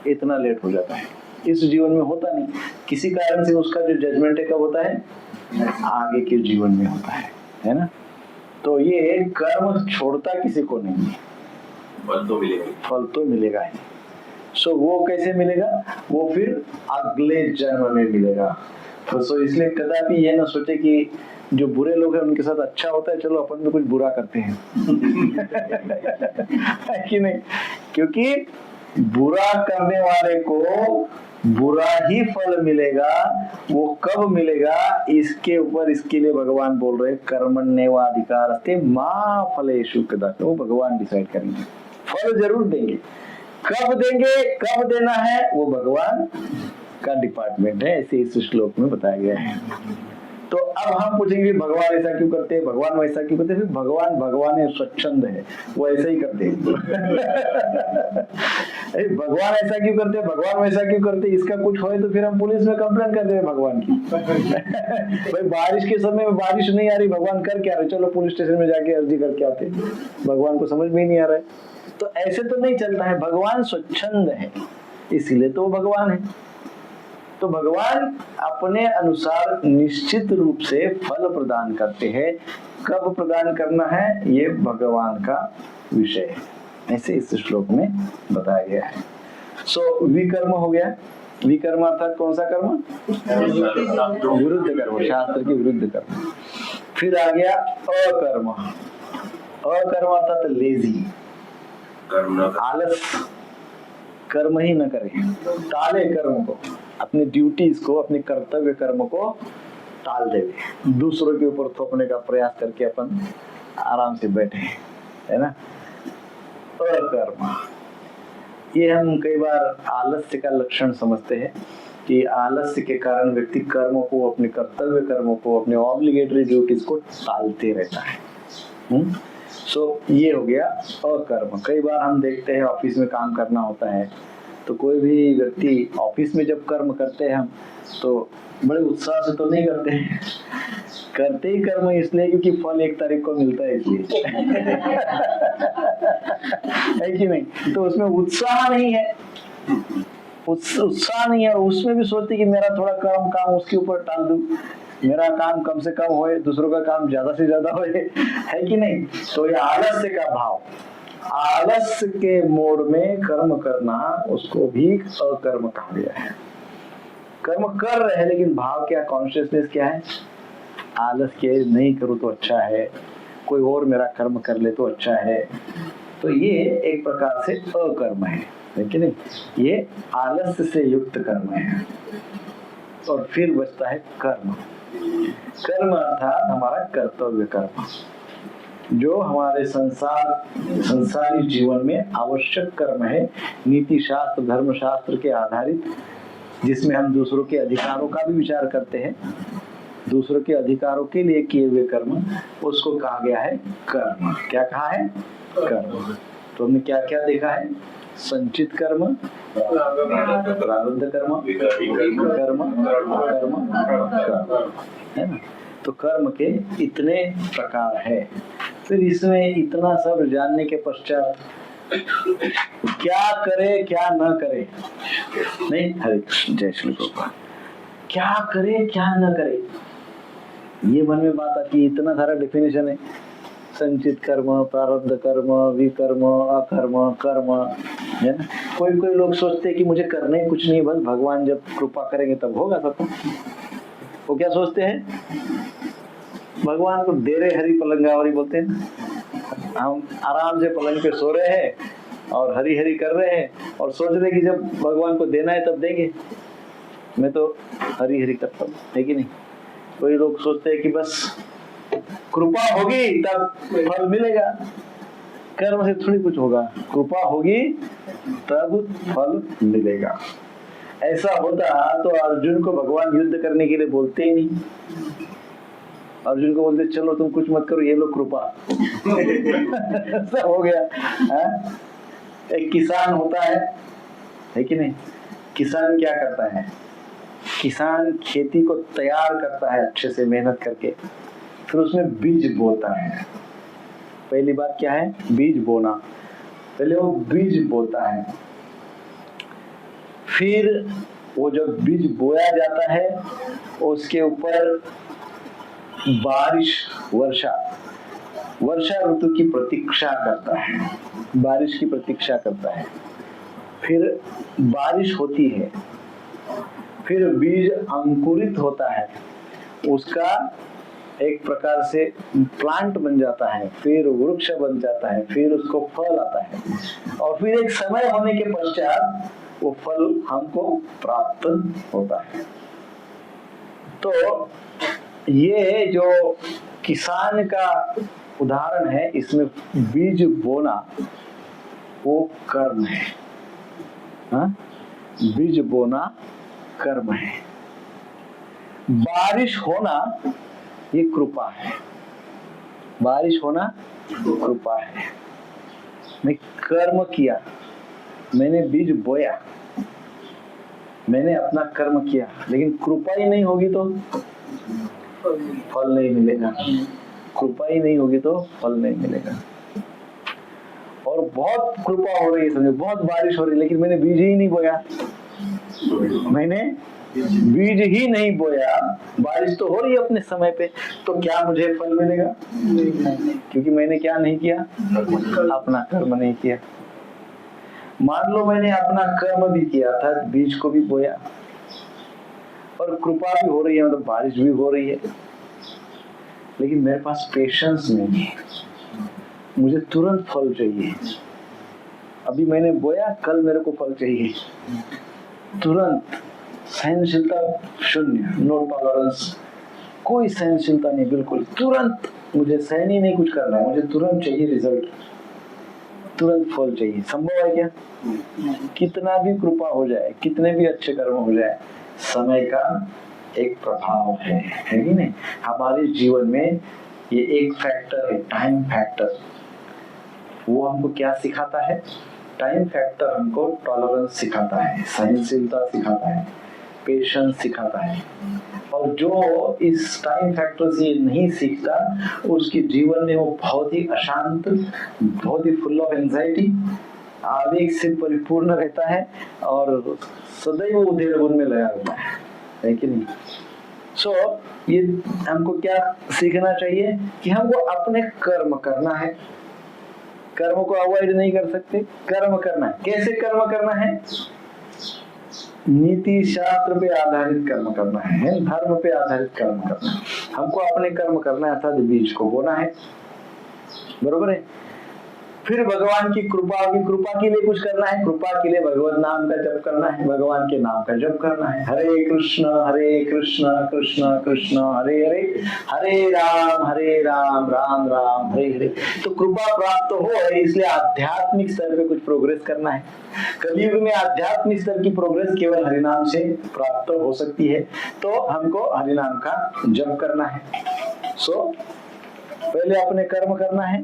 इतना लेट हो जाता है, इस जीवन में होता नहीं, किसी कारण से उसका जो जजमेंट है कब होता है? आगे के जीवन में होता है ना। तो ये कर्म छोड़ता किसी को नहीं है, फल तो मिलेगा ही। सो वो कैसे मिलेगा? वो फिर अगले जन्म में मिलेगा। तो सो इसलिए कदापि ये ना सोचे कि जो बुरे लोग हैं उनके साथ अच्छा होता है, चलो अपन भी कुछ बुरा करते हैं है कि नहीं? क्योंकि बुरा करने वाले को बुरा ही फल मिलेगा। वो कब मिलेगा इसके ऊपर, इसके लिए भगवान बोल रहे कर्मण्येवाधिकारस्ते मा फलेषु कदाचन, वो भगवान डिसाइड करेंगे, फल जरूर देंगे, कब देंगे, कब देना है वो भगवान का डिपार्टमेंट है, ऐसे इस श्लोक में बताया गया है। तो अब हम पूछेंगे भगवान ऐसा क्यों करते हैं, भगवान वैसा क्यों करते हैं? भगवान है, स्वच्छंद है, वो ऐसा ही करते हैं भगवान ऐसा क्यों करते हैं, भगवान वैसा क्यों करते हैं? इसका कुछ होए तो फिर हम पुलिस में कंप्लेंट कर देंगे भगवान की भाई बारिश के समय में बारिश नहीं आ रही, भगवान कर क्या रहे, चलो पुलिस स्टेशन में जाके अर्जी करके आते, भगवान को समझ में ही नहीं आ रहा है। तो ऐसे तो नहीं चलता है, भगवान स्वच्छंद है, इसीलिए तो भगवान है। तो भगवान अपने अनुसार निश्चित रूप से फल प्रदान करते हैं, कब प्रदान करना है ये भगवान का विषय है, ऐसे इस श्लोक में बताया गया है। सो विकर्म हो गया, विकर्म अर्थात कौन सा कर्म? विरुद्ध कर्म, शास्त्र के विरुद्ध कर्म। फिर आ गया अकर्म। अकर्म अर्थात लेजी, आलस, कर्म ही न करे, टाले कर्म को, अपनी ड्यूटीज को, अपने कर्तव्य कर्म को टाल देवे, दूसरों के ऊपर थोपने का प्रयास करके अपन आराम से बैठे, है ना। अकर्म, ये हम कई बार आलस्य का लक्षण समझते हैं कि आलस्य के कारण व्यक्ति कर्मों को, अपने कर्तव्य कर्मों को, अपने ऑब्लिगेटरी ड्यूटीज को टालते रहता है। सो ये हो गया अकर्म। कई बार हम देखते हैं ऑफिस में काम करना होता है, तो कोई भी व्यक्ति ऑफिस में जब कर्म करते हैं हम, तो बड़े उत्साह से तो नहीं करते हैं, करते ही कर्म इसलिए क्योंकि फल 1 तारीख को मिलता है इसलिए है कि नहीं? तो उसमें उत्साह नहीं है, उत्साह नहीं है, उसमें भी सोचते कि मेरा थोड़ा काम उसके ऊपर टाल दूं, मेरा काम कम से कम होए, दूसरों का काम ज्यादा से ज्यादा होए, है कि नहीं? तो ये आलस्य का भाव, आलस्य के मोड में कर्म करना, उसको भी अकर्म कहा गया है। कर्म कर रहे हैं लेकिन भाव क्या, कॉन्शियसनेस क्या है? आलस के नहीं करूं तो अच्छा है, कोई और मेरा कर्म कर ले तो अच्छा है। तो ये एक प्रकार से अकर्म है कि नहीं? ये आलस्य से युक्त कर्म है। और फिर बचता है कर्म। कर्म अर्थात हमारा कर्तव्य कर्म, जो हमारे संसारी जीवन में आवश्यक कर्म है, नीति शास्त्र, धर्म शास्त्र के आधारित, जिसमें हम दूसरों के अधिकारों का भी विचार करते हैं, दूसरों के अधिकारों के लिए किए हुए कर्म, उसको कहा गया है कर्म। क्या कहा है? कर्म। तो हमने क्या क्या देखा है? संचित कर्म, प्रारब्ध कर्म, कर्म, है ना। तो कर्म के इतने प्रकार है। फिर इसमें इतना सब जानने के पश्चात क्या करे क्या न करे, नहीं, हरे कृष्ण, जय श्री प्रभुपाद। क्या करे क्या न करे, ये मन में बात आती है। इतना सारा डेफिनेशन है, संचित कर्म, प्रारब्ध कर्म, विकर्म, अकर्म, कर्म, है ना। कोई कोई लोग सोचते हैं कि मुझे करने कुछ नहीं, बस भगवान जब कृपा करेंगे तब होगा सब। वो क्या सोचते हैं, भगवान को दे रहे हरी पलंगावरी बोलते हैं। हम आराम से पलंग पे सो रहे हैं और हरी हरी कर रहे हैं और सोच रहे कि जब भगवान को देना है तब देंगे। मैं तो हरी हरी करता हूँ, है कि नहीं। कोई लोग सोचते हैं कि बस कृपा होगी तब फल मिलेगा, कर्म से थोड़ी कुछ होगा, कृपा होगी तब फल मिलेगा। ऐसा होता तो अर्जुन को भगवान युद्ध करने के लिए बोलते ही नहीं। अर्जुन को बोलते चलो तुम कुछ मत करो, ये लो कृपा। ऐसा हो गया है? एक किसान होता है कि नहीं। किसान क्या करता है, किसान खेती को तैयार करता है अच्छे से मेहनत करके, फिर उसमें बीज बोता है। पहली बात क्या है, बीज बोना। पहले वो बीज बोता है, फिर वो जब बीज बोया जाता है उसके ऊपर बारिश, वर्षा ऋतु की प्रतीक्षा करता है, बारिश की प्रतीक्षा करता है। फिर बारिश होती है, फिर बीज अंकुरित होता है, उसका एक प्रकार से प्लांट बन जाता है, फिर वृक्ष बन जाता है, फिर उसको फल आता है और फिर एक समय होने के पश्चात वो फल हमको प्राप्त होता है। तो ये जो किसान का उदाहरण है, इसमें बीज बोना वो कर्म है। हाँ? बीज बोना कर्म है, बारिश होना ये कृपा है। बारिश होना कृपा है। मैं कर्म किया, मैंने बीज बोया, मैंने अपना कर्म किया, लेकिन कृपा ही नहीं होगी तो फल नहीं मिलेगा। कृपा ही नहीं होगी तो फल नहीं मिलेगा। और बहुत कृपा हो रही है, समझो बहुत बारिश हो रही है, लेकिन मैंने बीज ही नहीं बोया, मैंने बीज ही नहीं बोया, बारिश तो हो रही है अपने समय पे, तो क्या मुझे फल मिलेगा? क्योंकि मैंने क्या नहीं किया, अपना कर्म नहीं किया। मान लो मैंने अपना कर्म भी किया था, बीज को भी बोया और कृपा भी हो रही है, मतलब बारिश भी हो रही है, लेकिन मेरे पास पेशेंस नहीं है, मुझे तुरंत फल चाहिए। अभी मैंने बोया, कल मेरे को फल चाहिए तुरंत। सहनशीलता शून्य, नो टॉलरेंस, कोई सहनशीलता नहीं, बिल्कुल तुरंत। मुझे सहन ही नहीं कुछ करना है, मुझे तुरंत चाहिए रिजल्ट, तुरंत फल चाहिए। संभव है क्या? कितना भी कृपा हो जाए, कितने भी अच्छे कर्म हो जाए, समय का एक प्रभाव है कि नहीं। हमारे जीवन में ये एक फैक्टर है, टाइम फैक्टर। वो हमको क्या सिखाता है? टाइम फैक्टर हमको टॉलरेंस सिखाता है, सहनशीलता सिखाता है, पेशेंस सिखाता है। और जो इस टाइम फैक्टर से नहीं सीखता, उसके जीवन में वो बहुत ही अशांत, बहुत ही फुल ऑफ एंजाइटी, आवेग से परिपूर्ण रहता है और सदैव उधेड़ बुन में लगा रहता है कि नहीं। सो ये हमको क्या सीखना चाहिए कि हमको अपने कर्म करना है, कर्म को अवॉइड नहीं कर सकते, कर्म करना है। कैसे कर्म करना है? नीति शास्त्र पे आधारित कर्म करना है, धर्म पे आधारित कर्म करना है। हमको अपने कर्म करना है, अर्थात बीज को बोना है, बरोबर है। फिर भगवान की कृपा होगी, कृपा के लिए कुछ करना है, कृपा के लिए भगवत नाम का जप करना है, भगवान के नाम का जप करना है। हरे कृष्ण कृष्ण कृष्ण हरे हरे, हरे राम राम राम हरे हरे। तो कृपा प्राप्त हो, इसलिए आध्यात्मिक स्तर पे कुछ प्रोग्रेस करना है। कलयुग में आध्यात्मिक स्तर की प्रोग्रेस केवल हरिनाम से प्राप्त हो सकती है, तो हमको हरिनाम का जप करना है। सो पहले अपने कर्म करना है,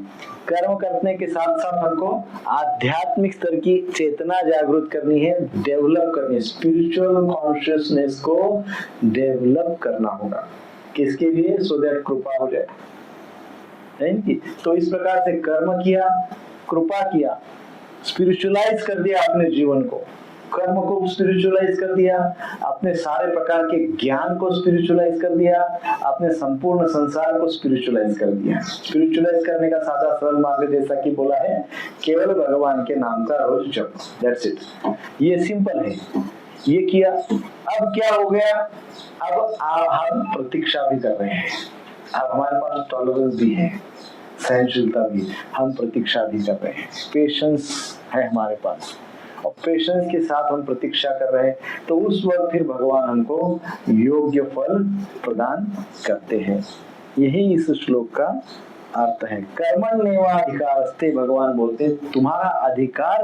कर्म करने के साथ साथ हमको आध्यात्मिक स्तर की चेतना जागृत करनी है, डेवलप करनी है, स्पिरिचुअल कॉन्शियसनेस को डेवलप करना होगा। किसके लिए? सो दैट कृपा हो जाए। तो इस प्रकार से कर्म किया, कृपा किया, स्पिरिचुअलाइज कर दिया अपने जीवन को, कर्म को स्पिरिचुअलाइज कर दिया, अपने सारे प्रकार के ज्ञान को स्पिरिचुअलाइज कर दिया, अपने संपूर्ण संसार को स्पिरिचुअलाइज कर दिया। स्पिरिचुअलाइज करने का सादा सरल मार्ग जैसा कि बोला है, केवल भगवान के नाम का रोज जप, दैट्स इट। ये सिंपल है। ये किया, अब क्या हो गया, अब हम प्रतीक्षा भी कर रहे हैं। अब हमारे पास टॉलरेंस भी है, सहनशीलता भी, हम प्रतीक्षा भी कर रहे हैं, पेशेंस है हमारे पास, और पेशेंस के साथ हम प्रतीक्षा कर रहे हैं। तो उस वक्त फिर भगवान हमको योग्य फल प्रदान करते हैं। यही इस श्लोक का अर्थ है। कर्मण्येवाधिकारस्ते, भगवान बोलते हैं तुम्हारा अधिकार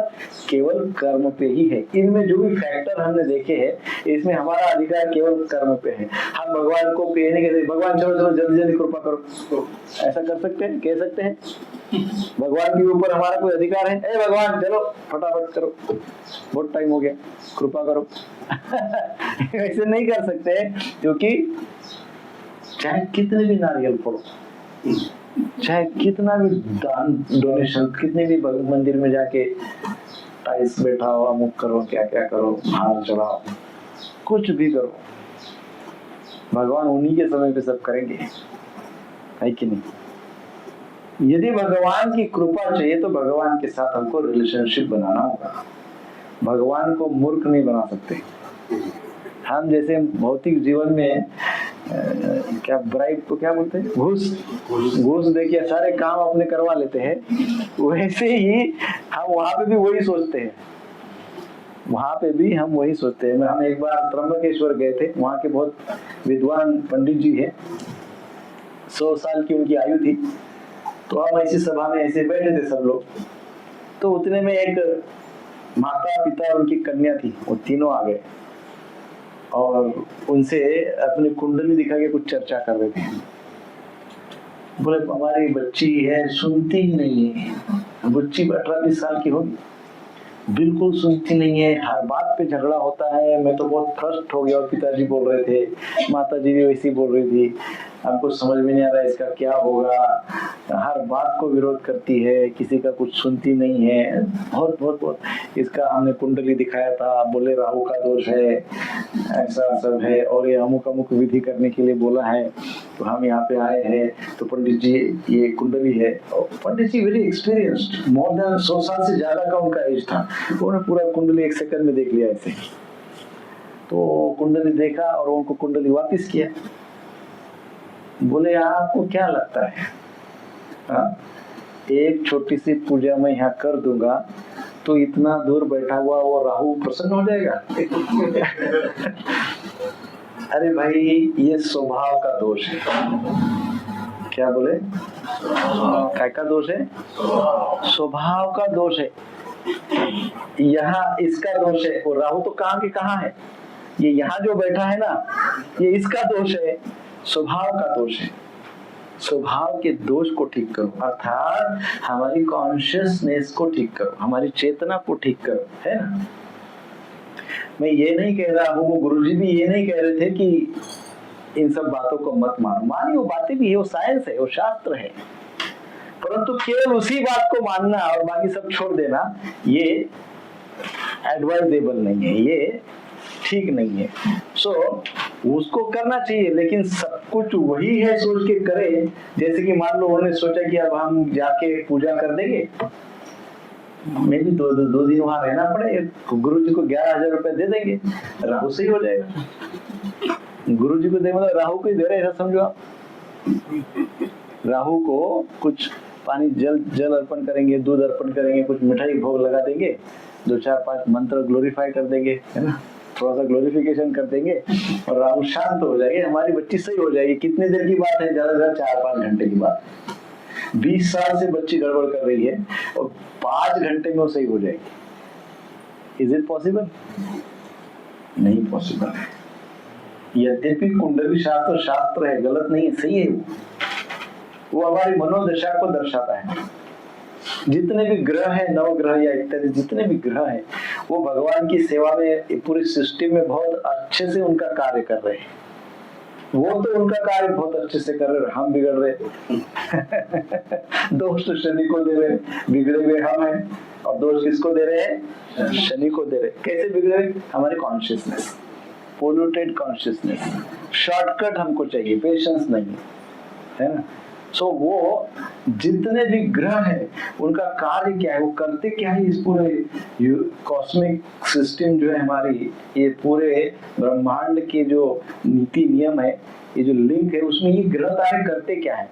केवल कर्म पे ही है। इनमें जो भी फैक्टर हमने देखे हैं, इसमें हमारा अधिकार केवल कर्म पे है। हम भगवान को पे नहीं कहते, भगवान चलो चलो जल्दी जल्दी कृपा करो, ऐसा कर सकते हैं, कह सकते हैं? भगवान के ऊपर हमारा कोई अधिकार है? ए भगवान चलो फटाफट करो, बहुत टाइम हो गया, कृपा करो। ऐसे नहीं कर सकते, क्योंकि चाहे कितने भी नारियल फोड़ो, चाहे कितना भी दान डोनेशन, कितने भी मंदिर में जाके टाइल्स बैठाओ, अमुक करो, क्या क्या करो, हार चढ़ाओ, कुछ भी करो, भगवान उन्हीं के समय पे सब करेंगे, है कि नहीं? यदि भगवान की कृपा चाहिए तो भगवान के साथ हमको रिलेशनशिप बनाना होगा। भगवान को मूर्ख नहीं बना सकते। हम जैसे भौतिक जीवन में क्या ब्राइब को क्या बोलते हैं, घूस देके सारे काम अपने करवा लेते हैं, वैसे ही हम वहां पे भी वही सोचते हैं। वहां पे भी हम वही सोचते हैं। हम एक बार त्र्यंबकेश्वर गए थे, वहां के बहुत विद्वान पंडित जी है, 100 साल की उनकी आयु थी। तो हम ऐसी सभा में ऐसे बैठे थे सब लोग। तो उतने में एक माता पिता उनकी कन्या थी, वो तीनों आ गए और उनसे अपनी कुंडली दिखा के कुछ चर्चा कर रहे थे। बोले हमारी बच्ची है, सुनती ही नहीं है। बच्ची 18-20 साल की होगी, बिल्कुल सुनती नहीं है, हर बात पे झगड़ा होता है। मैं तो बहुत फ्रस्ट्रेट हो गया। और पिताजी बोल रहे थे, माता जी भी वैसी बोल रही थी, हमको समझ में नहीं आ रहा इसका क्या होगा, हर बात को विरोध करती है, किसी का कुछ सुनती नहीं है, बहुत बहुत बहुत। इसका हमने कुंडली दिखाया था, बोले राहु का दोष है, ऐसा सब है, और ये अमुक अमुक विधि करने के लिए बोला है। तो हम यहाँ पे आए हैं, तो पंडित जी ये कुंडली है। और पंडित जी वेरी एक्सपीरियंस्ड, मोर देन 100 साल से ज्यादा का उनका एज था। उन्होंने पूरा कुंडली 1 सेकंड में देख लिया ऐसे। तो कुंडली देखा और उनको कुंडली वापिस किया। बोले आपको क्या लगता है, एक छोटी सी पूजा मैं यहाँ कर दूंगा तो इतना दूर बैठा हुआ वो राहु प्रसन्न हो जाएगा? अरे भाई ये स्वभाव का दोष है। क्या बोले? क्या का दोष है? स्वभाव का दोष है। यहाँ इसका दोष है। वो राहु तो कहाँ के कहाँ है, ये यहाँ जो बैठा है ना, ये इसका दोष है, स्वभाव का दोष है। स्वभाव के दोष को ठीक करो, अर्थात हमारी कॉन्शियसनेस को ठीक करो, हमारी चेतना को ठीक करो, है ना? मैं ये नहीं कह रहा हूँ, गुरुजी भी ये नहीं कह रहे थे कि इन सब बातों को मत मानो। मानिए, वो बातें भी है, वो साइंस है, वो शास्त्र है, परंतु केवल उसी बात को मानना और बाकी सब छोड़ देना, ये एडवाइजेबल नहीं है, ये ठीक नहीं है। उसको करना चाहिए, लेकिन सब कुछ वही है सोच के करे। जैसे कि मान लो उन्होंने सोचा कि अब हम जाके पूजा कर देंगे, मैं भी दो दिन वहां रहना पड़े, गुरु जी को 11,000 रुपए दे देंगे, राहु से ही हो जाएगा। गुरु जी को दे मतलब राहु को ही दे रहे, ऐसा समझो आप। राहु को कुछ पानी जल अर्पण करेंगे, दूध अर्पण करेंगे, कुछ मिठाई भोग लगा देंगे, 2-4-5 मंत्र ग्लोरीफाई कर देंगे, है ना, थोड़ा सा ग्लोरिफिकेशन कर देंगे और राहु शांत हो जाएगी, हमारी बच्ची सही हो जाएगी। कितने देर की बात है? ज्यादा 4-5 घंटे की बात। 20 साल से बच्ची गड़बड़ कर रही है और 5 घंटे में वो सही हो जाएगी। Is it possible? नहीं पॉसिबल है। यद्यपि कुंडली शास्त्र है, गलत नहीं है, सही है। वो हमारी मनोदशा को दर्शाता है। जितने भी ग्रह है, नवग्रह या इत्यादि जितने भी ग्रह है, वो भगवान की सेवा में पूरी सृष्टि में बहुत अच्छे से उनका कार्य कर रहे हैं। वो तो उनका कार्य बहुत अच्छे से कर रहे, हम बिगड़ रहे। दोष तो शनि को दे रहे, बिगड़े हुए हम हैं। और दोष किसको दे रहे हैं? शनि को दे रहे हैं। कैसे बिगड़े? हमारी कॉन्शियसनेस, पोल्यूटेड कॉन्शियसनेस। शॉर्टकट हमको चाहिए, पेशेंस नहीं, है ना। सो वो जितने भी ग्रह हैं उनका कार्य क्या है, वो करते क्या है, इस पूरे कॉस्मिक सिस्टम जो है हमारी, ये पूरे ब्रह्मांड के जो नीति नियम है, ये जो लिंक है, उसमें ये ग्रह तारे करते क्या है?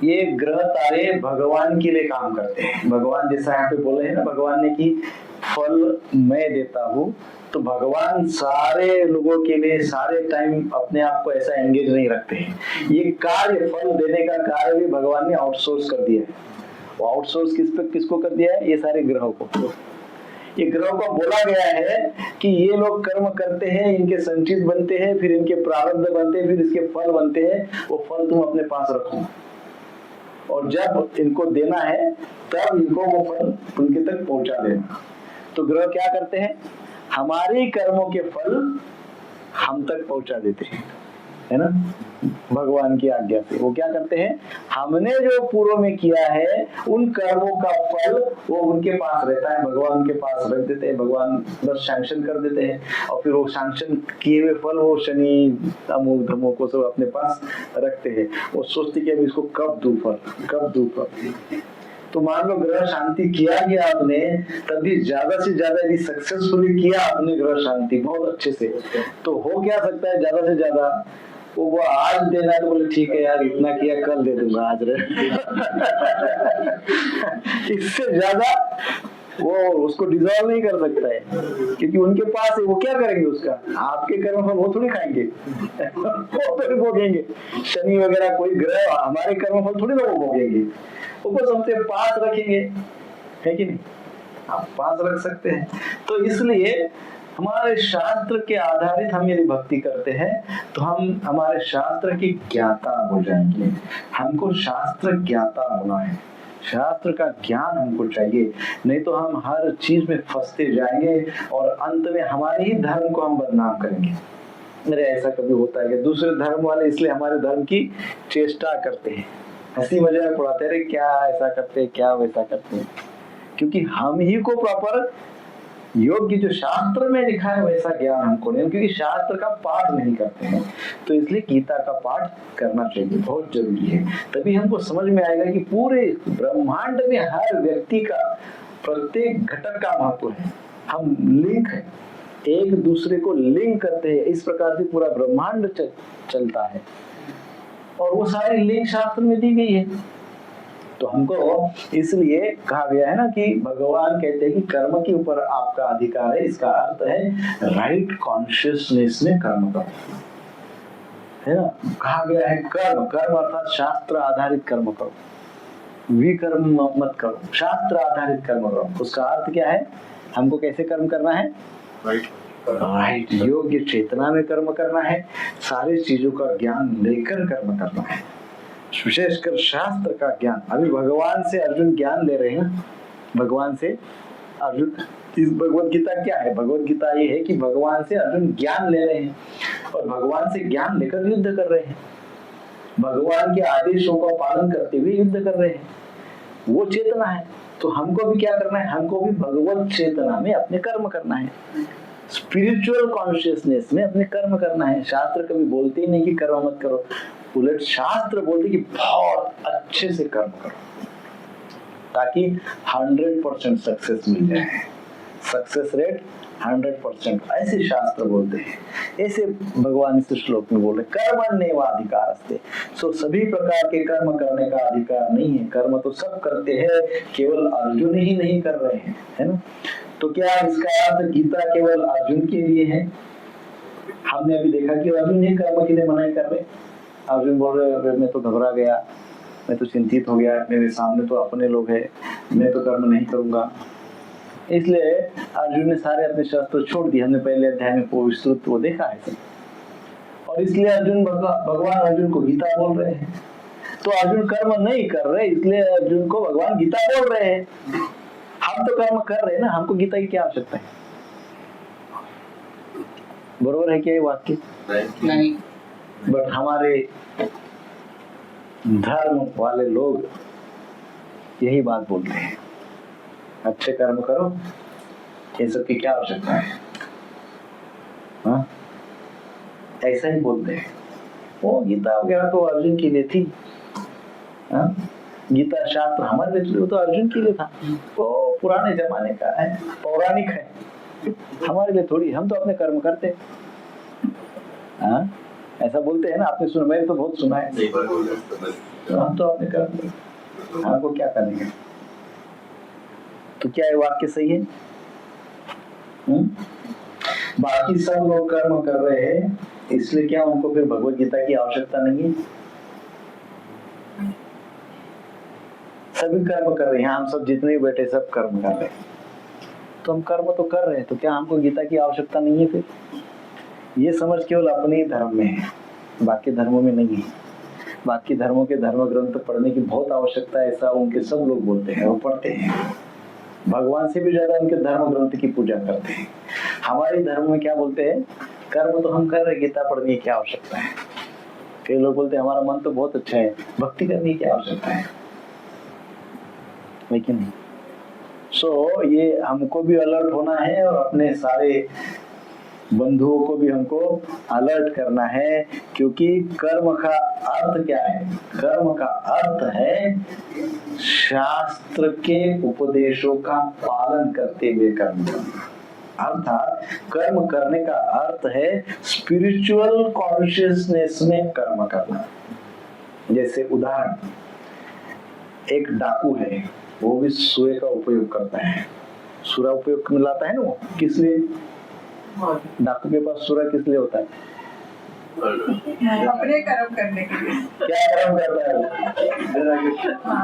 ये ग्रह तारे भगवान के लिए काम करते हैं। भगवान जैसा यहाँ पे बोले हैं ना, भगवान ने कि फल मैं देता हूँ, तो भगवान सारे लोगों के लिए सारे टाइम अपने आप को ऐसा एंगेज नहीं रखते हैं। ये कार्य, फल देने का कार्य भी भगवान ने आउटसोर्स कर दिया है। वो आउटसोर्स किसको कर दिया है? ये सारे ग्रहों को। ये ग्रहों को बोला गया है कि ये लोग कर्म करते हैं, इनके संचित बनते हैं, फिर इनके प्रारब्ध बनते हैं, फिर इसके फल बनते हैं। वो फल तुम अपने पास रखो, और जब इनको देना है तब इनको वो फल उनके तक पहुंचा देना। तो ग्रह क्या करते हैं? हमारे कर्मों के फल हम तक पहुंचा देते हैं, है ना, भगवान की आज्ञा से। वो क्या करते हैं? हमने जो पूर्व में किया है उन कर्मों का फल वो उनके पास रहता है, भगवान के पास रख देते हैं। भगवान बस सैंक्शन कर देते हैं, और फिर वो सैंक्शन किए हुए फल वो शनि अमुक धमुक को सब अपने पास रखते हैं। वो सोचते कि अब इसको कब दूं फल, कब दूं फल। तो मान लो ग्रह शांति किया गया आपने, तभी ज्यादा से ज्यादा यदि सक्सेसफुली किया आपने ग्रह शांति बहुत अच्छे से, तो हो क्या सकता है ज्यादा से ज्यादा वो आज देना है तो बोले ठीक है यार इतना किया कल दे दूंगा आज रे इससे ज्यादा वो उसको डिजॉल्व नहीं कर सकता है, क्योंकि उनके पास है। वो क्या करेंगे उसका? आपके कर्म फल वो थोड़ी खाएंगे वो थोड़ी भोगेंगे। शनि वगैरह कोई ग्रह हमारे कर्म फल थोड़ी ना वो भोगेंगे, वो बस हमसे पास रखेंगे, है कि नहीं? आप पास रख सकते हैं। तो इसलिए हमारे शास्त्र के आधारित हम यदि भक्ति करते हैं तो हम हमारे शास्त्र की ज्ञाता हो जाएंगे। हमको शास्त्र ज्ञाता होना है, शास्त्र का ज्ञान हमको चाहिए, नहीं तो हम हर चीज में फंसते जाएंगे और अंत में हमारे ही धर्म को हम बदनाम करेंगे। मेरे ऐसा कभी होता है कि दूसरे धर्म वाले इसलिए हमारे धर्म की चेष्टा करते हैं, हंसी मजाक उड़ाते हैं, क्या ऐसा करते हैं, क्या वैसा करते हैं, क्योंकि हम ही को प्रॉपर योग्य जो शास्त्र में लिखा है वैसा ज्ञान हमको नहीं, क्योंकि शास्त्र का पाठ नहीं करते हैं। तो इसलिए गीता का पाठ करना चाहिए, बहुत जरूरी है। तभी हमको समझ में आएगा कि पूरे ब्रह्मांड में हर व्यक्ति का प्रत्येक घटक का महत्व है। हम लिंक है, एक दूसरे को लिंक करते हैं, इस प्रकार से पूरा ब्रह्मांड चलता है, और वो सारी लिंक शास्त्र में दी गई है। तो हमको इसलिए कहा गया है ना कि भगवान कहते हैं कि कर्म के ऊपर आपका अधिकार है। इसका अर्थ है राइट कॉन्शियसनेस में कर्म करो, है ना। कहा गया है कर्म, कर्म अर्थात शास्त्र आधारित कर्म करो, विकर्म मत करो, शास्त्र आधारित कर्म करो। उसका अर्थ क्या है? हमको कैसे कर्म करना है? राइट योग्य चेतना में कर्म करना है, सारी चीजों का ज्ञान लेकर कर्म करना है, विशेषकर शास्त्र का ज्ञान। अभी भगवान से अर्जुन ज्ञान ले रहे हैं, भगवान से अर्जुन, इस भगवत गीता क्या है? भगवत गीता ये है कि भगवान से अर्जुन ज्ञान ले रहे हैं और भगवान से ज्ञान लेकर युद्ध कर रहे हैं, भगवान के आदेशों का पालन करते हुए युद्ध कर रहे हैं। वो चेतना है। तो हमको भी क्या करना है? हमको भी भगवत चेतना में अपने कर्म करना है, स्पिरिचुअल कॉन्शियसनेस में अपने कर्म करना है। शास्त्र कभी बोलते ही नहीं कि कर्म मत करो, उलट शास्त्र बोलते कि बहुत अच्छे से कर्म करो ताकि 100% सक्सेस मिल जाए, सक्सेस रेट 100%, ऐसे शास्त्र बोलते हैं। ऐसे भगवान इस श्लोक में बोले कर्मण्येवाधिकारस्ते। सो सभी प्रकार के कर्म करने का अधिकार नहीं है, कर्म तो सब करते हैं, केवल अर्जुन ही नहीं कर रहे हैं, है ना। तो क्या इसका अर्थ गीता केवल अर्जुन के लिए है? हमने अभी देखा कि अर्जुन ही कर्म के लिए मनाही कर रहे। अर्जुन बोल रहे मैं तो घबरा गया, मैं तो चिंतित हो गया, मेरे सामने तो अपने लोग हैं, मैं तो कर्म नहीं करूंगा। इसलिए अर्जुन ने सारे अपने शस्त्र छोड़ दिए। हमने पहले अध्याय में विस्तृत वो देखा है सब, और इसलिए अर्जुन भगवान अर्जुन को गीता बोल रहे हैं। तो अर्जुन कर्म नहीं कर रहे, इसलिए अर्जुन को भगवान गीता बोल रहे हैं। हम तो कर्म कर रहे हैं ना, हमको गीता की क्या आवश्यकता है? बरोबर है क्या ये वाक्य? नहीं। बट हमारे धर्म वाले लोग यही बात बोलते हैं, अच्छे कर्म करो, ये सब की क्या आवश्यकता है? हाँ, ऐसा ही बोलते हैं। वो गीता वगैरह तो अर्जुन के लिए थी। हाँ, गीता शास्त्र हमारे लिए तो अर्जुन के लिए था, वो पुराने जमाने का है, पौराणिक है। हमारे लिए थोड़ी, हम तो अपने कर्म करते हैं। हाँ, ऐसा बोलते हैं ना, आपने सुना, मैंने तो बहुत सुना है। तो हम तो अपने कर्म करते, हमको क्या करेंगे? तो क्या ये वाक्य सही है? बाकी सब लोग कर्म कर रहे हैं, इसलिए क्या उनको फिर भगवत गीता की आवश्यकता नहीं है? सभी कर्म कर रहे हैं, हम सब जितने भी बैठे सब कर्म कर रहे हैं, तो हम कर्म तो कर रहे हैं, तो क्या हमको गीता की आवश्यकता नहीं है? फिर ये समझ केवल अपने ही धर्म में है, बाकी धर्मों में नहीं है। बाकी धर्मों के धर्म ग्रंथ पढ़ने की बहुत आवश्यकता है, ऐसा उनके सब लोग बोलते हैं, वो पढ़ते हैं। भगवान से भी ज्यादा उनके धर्म ग्रंथ की पूजा करते हैं। हमारे धर्म में क्या बोलते हैं? कर्म तो हम कर रहे, गीता पढ़ने की क्या आवश्यकता है? कई लोग बोलते हैं हमारा मन तो बहुत अच्छा है, भक्ति करने की क्या आवश्यकता है? लेकिन सो ये हमको भी अलर्ट होना है और अपने सारे बंधुओं को भी हमको अलर्ट करना है, क्योंकि कर्म का अर्थ क्या है? कर्म का अर्थ है शास्त्र के उपदेशों का पालन करते हुए कर्म करना। अर्थात कर्म करने का अर्थ है स्पिरिचुअल कॉन्शियसनेस में कर्म करना। जैसे उदाहरण, एक डाकू है, वो भी सुए का उपयोग करता है। सुरा उपयोग में लाता है ना, वो किस लिए? डाकू के पास सुरा किस लिए होता है? अपने कर्म करने के लिए। क्या कर्म करता है वो?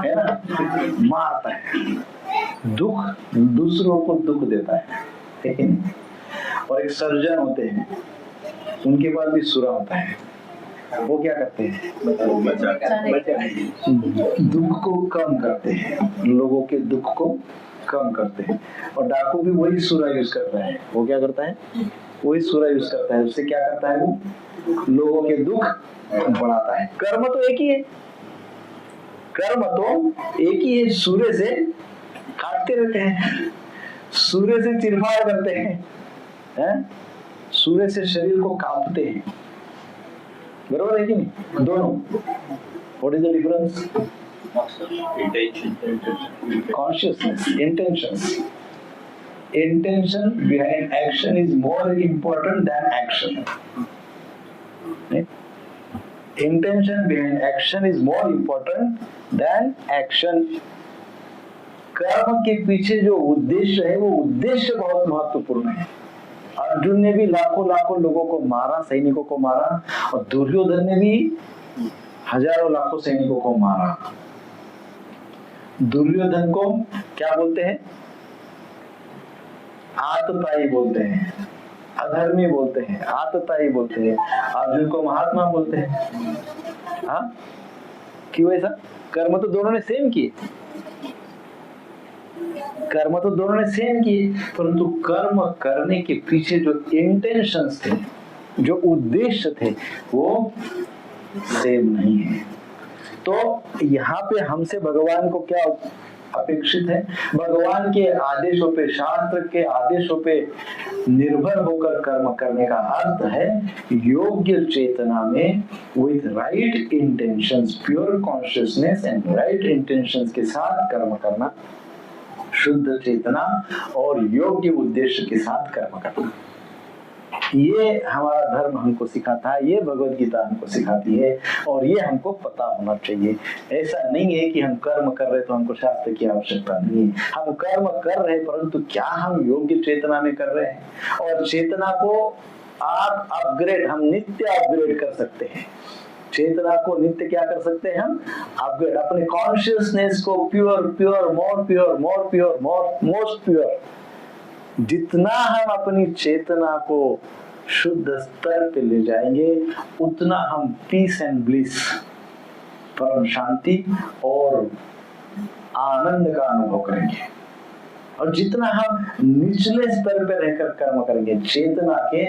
है ना, मारता है, दुख, दूसरों को दुख देता है, ठीक है? और एक सर्जन होते हैं, उनके पास भी सुरा होता है, वो क्या करते हैं? दुख को कम करते हैं, लोगों के दुख को कम करते हैं। और डाकू भी वही सुरा यूज करता है। वो क्या करता है? वही सुरा यूज करता है। उससे क्या करता है? वो लोगों के दुख बढ़ाता है। कर्म तो एक ही है, कर्म तो एक ही है। सूर्य से काटते रहते हैं, सूर्य से चिरफाड़ करते हैं, सूर्य से शरीर को काटते हैं, बरोबर है कि नहीं? दोनों। What is the difference? Consciousness, intentions. Intention behind action is more important than action. Intention behind action is more important than action. कर्म के पीछे जो उद्देश्य है, वो उद्देश्य बहुत महत्वपूर्ण है। अर्जुन ने भी लाखों लाखों लोगों को मारा, सैनिकों को मारा, और दुर्योधन ने भी हजारों लाखों सैनिकों को मारा। दुर्योधन को क्या बोलते हैं? आतताई बोलते हैं, अधर्मी बोलते हैं, आतताई बोलते हैं। अर्जुन को महात्मा बोलते हैं। हाँ, क्यों ऐसा? कर्म तो दोनों ने सेम किए, कर्म तो दोनों ने सेम किए, परंतु कर्म करने के पीछे जो इंटेंशंस थे, जो उद्देश्य थे, वो सेम नहीं है। तो यहाँ पे हमसे भगवान को क्या अपेक्षित है? भगवान के आदेशों पे, शास्त्र के आदेशों पे निर्भर होकर कर्म करने का अर्थ है योग्य चेतना में, with right intentions, pure consciousness and right intentions के साथ कर्म करना, शुद्ध चेतना और योग्य उद्देश्य के साथ कर्म करना। ये हमारा धर्म हमको सिखाता है, ये भगवत गीता हमको सिखाती है, और ये हमको पता होना चाहिए। ऐसा नहीं है कि हम कर्म कर रहे तो हमको शास्त्र की आवश्यकता नहीं है। हम कर्म कर रहे, परंतु क्या हम योग्य चेतना में कर रहे हैं? और चेतना को आप अपग्रेड, हम नित्य अपग्रेड कर सकते हैं। चेतना को नित्य क्या कर सकते हैं? हम अपग्रेड, अपने कॉन्शियसनेस को प्योर प्योर, मोर प्योर, मोर प्योर, मोस्ट प्योर। जितना हम अपनी चेतना को शुद्ध स्तर पे ले जाएंगे, उतना हम पीस एंड ब्लिस, परम शांति और आनंद का अनुभव करेंगे। और जितना हम निचले स्तर पे रहकर कर्म करेंगे, चेतना के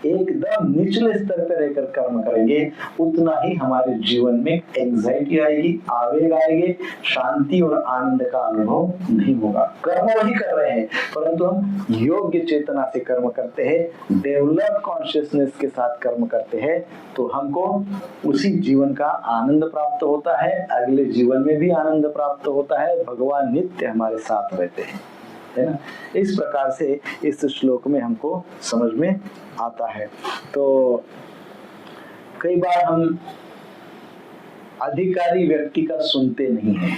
एकदम निचले स्तर पे रहकर कर्म करेंगे, उतना ही हमारे जीवन में एंजाइटी आएगी, आवेग आएंगे, शांति और आनंद का अनुभव नहीं होगा। कर्म वही कर रहे हैं, परंतु हम योग्य चेतना से कर्म करते हैं, डेवलप कॉन्शियसनेस के साथ कर्म करते हैं, तो हमको उसी जीवन का आनंद प्राप्त होता है, अगले जीवन में भी आनंद प्राप्त होता है, भगवान नित्य हमारे साथ रहते हैं, है ना। इस प्रकार से इस श्लोक में हमको समझ में आता है। तो कई बार हम अधिकारी व्यक्ति का सुनते नहीं है,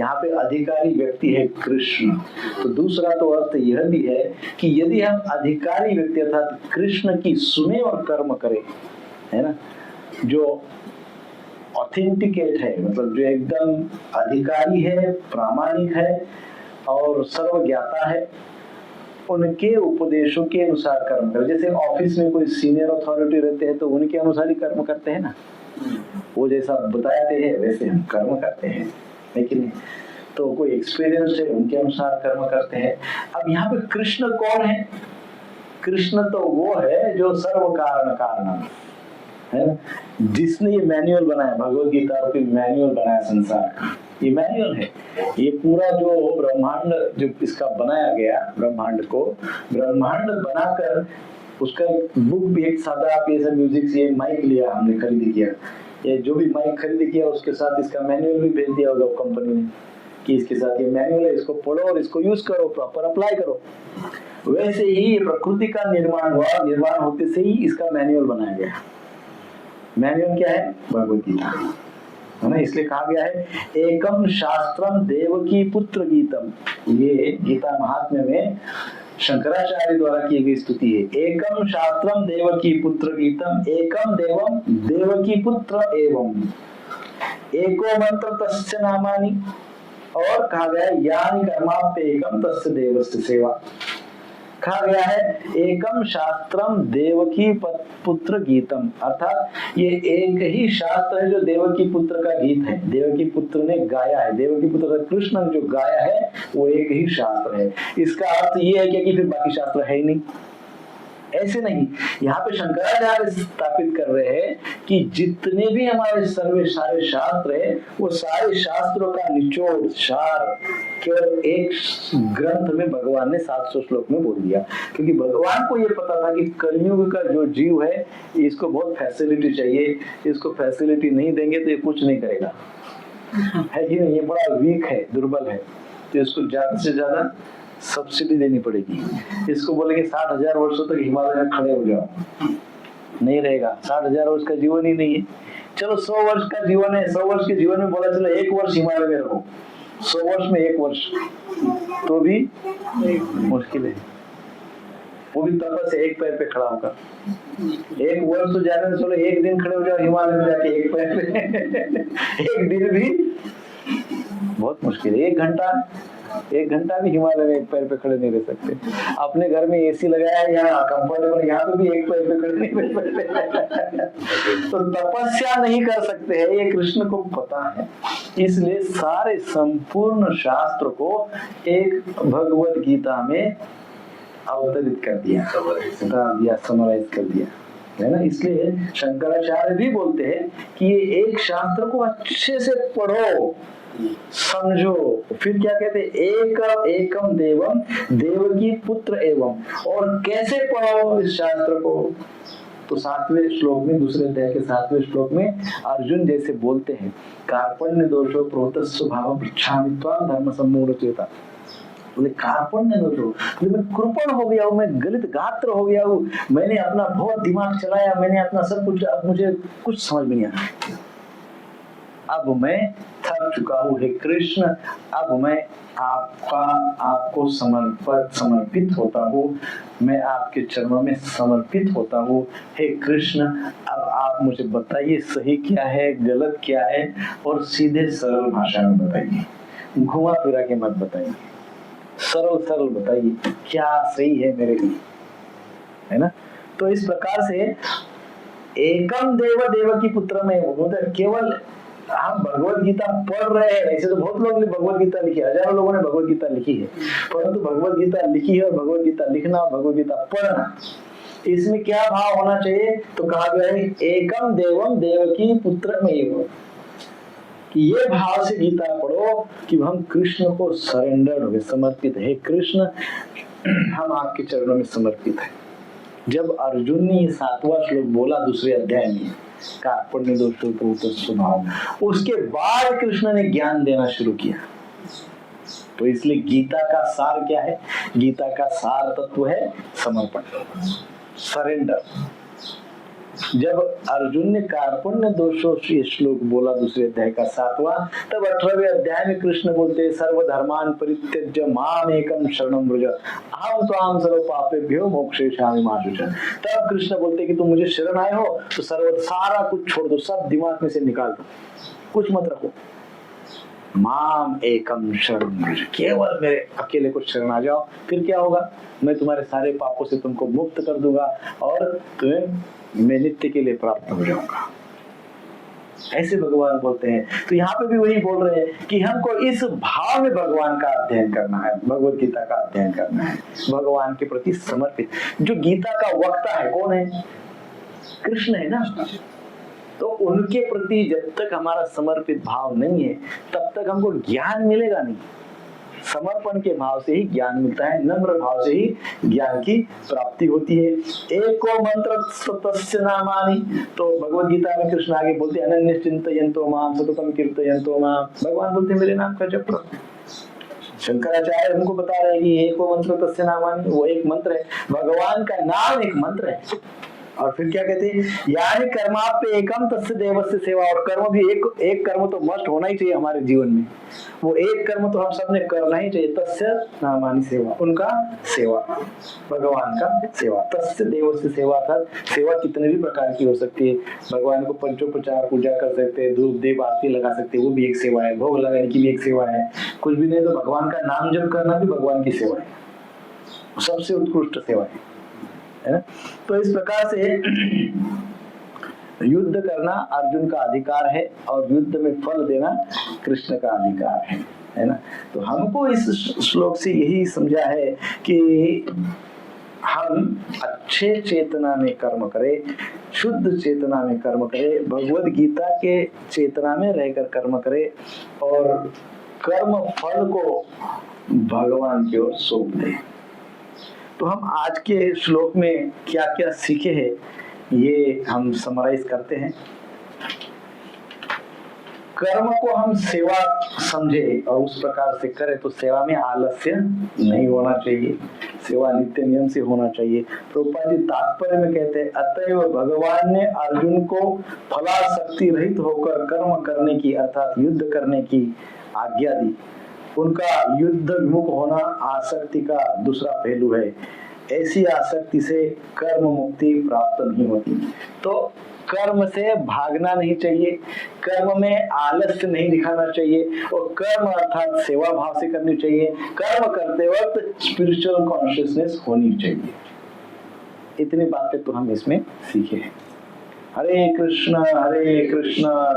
यहाँ पे अधिकारी व्यक्ति है कृष्ण। तो दूसरा तो अर्थ यह भी है कि यदि हम अधिकारी व्यक्ति अर्थात कृष्ण की सुने और कर्म करें, है ना, जो ऑथेंटिकेट है, मतलब जो एकदम अधिकारी है, प्रामाणिक है और सर्वज्ञाता है, उनके उपदेशों के अनुसार कर्म करें। जैसे ऑफिस में कोई सीनियर अथॉरिटी रहते हैं तो उनके अनुसार ही कर्म करते हैं ना, वो जैसा बताते हैं वैसे हम कर्म करते हैं, लेकिन तो कोई एक्सपीरियंस है उनके अनुसार कर्म करते हैं। अब यहाँ पे कृष्ण कौन है? कृष्ण तो वो है जो सर्व कारण कारण है, जिसने ये मैनुअल बनाया, भगवत गीता रूपी मैनुअल बनाया संसार का, ये मैनुअल है। ये पूरा जो ब्रह्मांड जो इसका बनाया गया, ब्रह्मांड को ब्रह्मांड बनाकर उसका एक बुक भी, एक सादा आप ये सब म्यूजिक से माइक लिया हमने, खरीद किया, ये जो भी माइक खरीद किया उसके साथ इसका मैनुअल भी भेज दिया होगा कंपनी ने कि इसके साथ ये मैनुअल है, इसको पढ़ो और इसको यूज करो, प्रॉपर अप्लाई करो। वैसे ही प्रकृति का निर्माण हुआ, निर्माण होते से ही इसका मैनुअल बनाया गया। मैनुअल क्या है? भगवत गीता, है ना। इसलिए कहा गया है एकम शास्त्रम देवकी पुत्र गीतम, ये गीता महात्म्य में शंकराचार्य द्वारा की गई स्तुति है। एकम शास्त्रम देवकी पुत्र गीतम, एकम देवम देवकी पुत्र एवं, एको मंत्र तस्य नामानि, और कहा गया है यानि कर्माप्य एकम तस्य देवस्य सेवा। कहा गया है एकम शास्त्रम देवकी पुत्र गीतम, अर्थात ये एक ही शास्त्र है जो देवकी पुत्र का गीत है, देवकी पुत्र ने गाया है, देवकी पुत्र कृष्ण जो गाया है वो एक ही शास्त्र है। इसका अर्थ ये है कि फिर बाकी शास्त्र है ही नहीं, ऐसे नहीं। यहाँ पे शंकराचार्य स्थापित कर रहे हैं कि जितने भी हमारे सारे शास्त्र है, वो सारे शास्त्रों का निचोड़ सार केवल एक ग्रंथ में भगवान ने 700 श्लोक में बोल दिया, क्योंकि भगवान को ये पता था कि कलयुग का जो जीव है इसको बहुत फैसिलिटी चाहिए, इसको फैसिलिटी नहीं देंगे तो ये कुछ नहीं करेगा, है कि नहीं, ये बड़ा वीक है, दुर्बल है, तो इसको ज्यादा से ज्यादा सब्सिडी देनी पड़ेगी। इसको बोलेंगे 60,000 वर्षों तक हिमालय में खड़े हो जाओ, नहीं रहेगा, 60,000 वर्ष का जीवन ही नहीं है। चलो 100 वर्ष का जीवन है, 100 वर्ष के जीवन में बोला चलो 1 वर्ष हिमालय में रहो, 100 वर्ष में 1 वर्ष तो भी मुश्किल है, वो भी तपस्या से एक पैर पे खड़ा होकर। 1 वर्ष तो जाने में, चलो 1 दिन खड़े हो जाओ हिमालय में जाके 1 पैर पे 1 दिन भी बहुत मुश्किल है। 1 घंटा भी हिमालय में 1 पैर पे खड़े नहीं रह सकते। अपने घर में एसी लगाया है, यहाँ कंफर्टेबल, यहाँ पे भी 1 पैर पे खड़े नहीं रह सकते। तो तपस्या नहीं कर सकते हैं, ये कृष्ण को पता है। इसलिए सारे संपूर्ण शास्त्र को एक भगवत गीता में अवतरित कर दिया, समराइज कर दिया, है ना। इसलिए शंकराचार्य भी बोलते हैं कि ये एक शास्त्र को अच्छे से पढ़ो, समझो। फिर क्या कहते हैं? एकम देवम देवकी पुत्र एवं, और कैसे पढ़ो इस शास्त्र को? तो 7वें श्लोक में, दूसरे अध्याय के 7वें श्लोक में अर्जुन जैसे बोलते हैं, कार्पण्य दोषो प्रोत स्वभाव पृच्छामि त्वां धर्म सम्मूढ़चेता। बोले कार्पण्य दोषो, मैं कृपण हो गया हूँ, मैं गलित गात्र हो गया हूँ, मैंने अपना बहुत दिमाग चलाया, मैंने अपना सब कुछ, अब मुझे कुछ समझ में नहीं आता, अब मैं थक चुका हूँ हे कृष्ण, अब मैं आपको समर्पित होता हूँ, मैं आपके चरणों में समर्पित होता हूँ हे कृष्ण। अब आप मुझे बताइए सही क्या है, गलत क्या है, और सीधे सरल भाषा में बताइए, घुमा फिरा के मत बताइए, सरल बताइए क्या सही है मेरे लिए, है ना। तो इस प्रकार से एकम देव देवकी पुत्र में, केवल हम भगवत गीता पढ़ रहे हैं, ऐसे तो बहुत लोगों ने भगवत गीता लिखी है, हजारों लोगों ने भगवत गीता लिखी है, परंतु भगवत गीता लिखी है और भगवत गीता लिखना और भगवत गीता पढ़ना, इसमें क्या भाव होना चाहिए? तो कहा गया है एकम देवम देवकी पुत्रमेव, कि ये भाव से गीता पढ़ो कि हम कृष्ण को सरेंडर हो गए, समर्पित है। कृष्ण हम आपके चरणों में समर्पित है। जब अर्जुन ने 7वां श्लोक बोला दूसरे अध्याय में, कार्पण्य दोषों तो स्वभाव, उसके बाद कृष्ण ने ज्ञान देना शुरू किया। तो इसलिए गीता का सार क्या है? गीता का सार तत्व है समर्पण, सरेंडर। जब अर्जुन ने कार्पण्य दोषों से श्लोक बोला दूसरे अध्याय का 7वां, तब 18वें अध्याय में कृष्ण बोलते हैं सर्वधर्मान परित्यज्य माम एकम शरणं व्रज अहम त्वां सर्व पापेभ्यो मोक्षयिष्यामि मा शुचः। तब कृष्ण बोलते हैं कि तुम मुझे शरण आए हो तो सारा कुछ छोड़ दो, सब दिमाग में से निकाल दो, कुछ मत रखो। माम एकम शरणं व्रज, केवल मेरे अकेले को शरण आ जाओ, फिर क्या होगा? मैं तुम्हारे सारे पापों से तुमको मुक्त कर दूंगा और तुम्हें मैं नित्य के लिए प्राप्त हो जाऊंगा। ऐसे भगवान बोलते हैं। तो यहाँ पे भी वही बोल रहे हैं कि हमको इस भाव में भगवान का अध्ययन करना है, भगवत गीता का अध्ययन करना है, भगवान के प्रति समर्पित। जो गीता का वक्ता है कौन है? कृष्ण है ना। तो उनके प्रति जब तक हमारा समर्पित भाव नहीं है तब तक हमको ज्ञान मिलेगा नहीं। समर्पण के भाव से ही ज्ञान मिलता है, नम्र भाव से ही ज्ञान की प्राप्ति होती है। एको मंत्र तस्य नामानि, तो भगवत गीता में कृष्ण आगे बोलते हैं अनन्य चिंतयन्तो माम सततम कीर्तयन्तो माम, भगवान बोलते हैं मेरे नाम का जप करो। शंकराचार्य हमको बता रहे हैं कि एको मंत्र तस्य नामानि, वो एक मंत्र है, भगवान का नाम एक मंत्र है। और फिर क्या कहते हैं? यानी कर्माप्य एकम तस्य देवस्य सेवा, और कर्म भी एक कर्म तो मस्ट होना ही चाहिए हमारे जीवन में, वो एक कर्म तो हम सबने करना ही चाहिए। तस्य नामानि सेवा, उनका सेवा, भगवान का सेवा। तस्य देवस्य सेवा, था सेवा कितने भी प्रकार की हो सकती है। भगवान को पंचोपचार पूजा कर सकते हैं, धूप दीप आरती लगा सकते हैं, वो भी एक सेवा है। भोग लगाने की भी एक सेवा है। कुछ भी नहीं तो भगवान का नाम जप करना भी भगवान की सेवा है, सबसे उत्कृष्ट सेवा है ना। तो इस प्रकार से युद्ध करना अर्जुन का अधिकार है और युद्ध में फल देना कृष्ण का अधिकार है ना। तो हमको इस श्लोक से यही समझा है कि हम अच्छे चेतना में कर्म करें, शुद्ध चेतना में कर्म करें, भगवत गीता के चेतना में रहकर कर्म करें और कर्म फल को भगवान की ओर सौंप दें। तो हम आज के श्लोक में क्या क्या सीखे हैं ये हम समराइज करते हैं। कर्म को हम सेवा समझे और उस प्रकार से करें तो सेवा में आलस्य नहीं होना चाहिए, सेवा नित्य नियम से होना चाहिए। प्रभुपाद जी तात्पर्य में कहते हैं अतएव भगवान ने अर्जुन को फलासक्ति रहित होकर कर्म करने की अर्थात युद्ध करने की आज्ञा दी। उनका युद्ध विमुख होना आसक्ति का दूसरा पहलू है। ऐसी आसक्ति से कर्म मुक्ति प्राप्त नहीं होती। तो कर्म से भागना नहीं चाहिए, कर्म में आलस्य नहीं दिखाना चाहिए और कर्म अर्थात सेवा भाव से करनी चाहिए। कर्म करते वक्त स्पिरिचुअल कॉन्शियसनेस होनी चाहिए। इतनी बातें तो हम इसमें सीखे हैं। हरे कृष्ण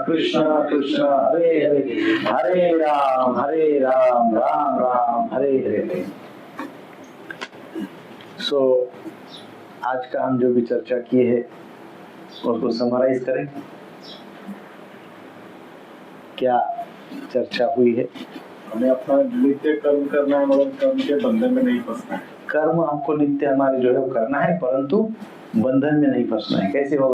कृष्ण कृष्ण हरे हरे, हरे राम राम राम हरे हरे। सो आज का हम जो भी चर्चा किए है उसको समराइज करें। क्या चर्चा हुई है? हमें अपना नित्य कर्म करना है, मतलब कर्म के बंधन में नहीं फंसना है। कर्म हमको नित्य हमारे जो है वो करना है, परंतु बंधन में नहीं फंसना है। कैसे होगा?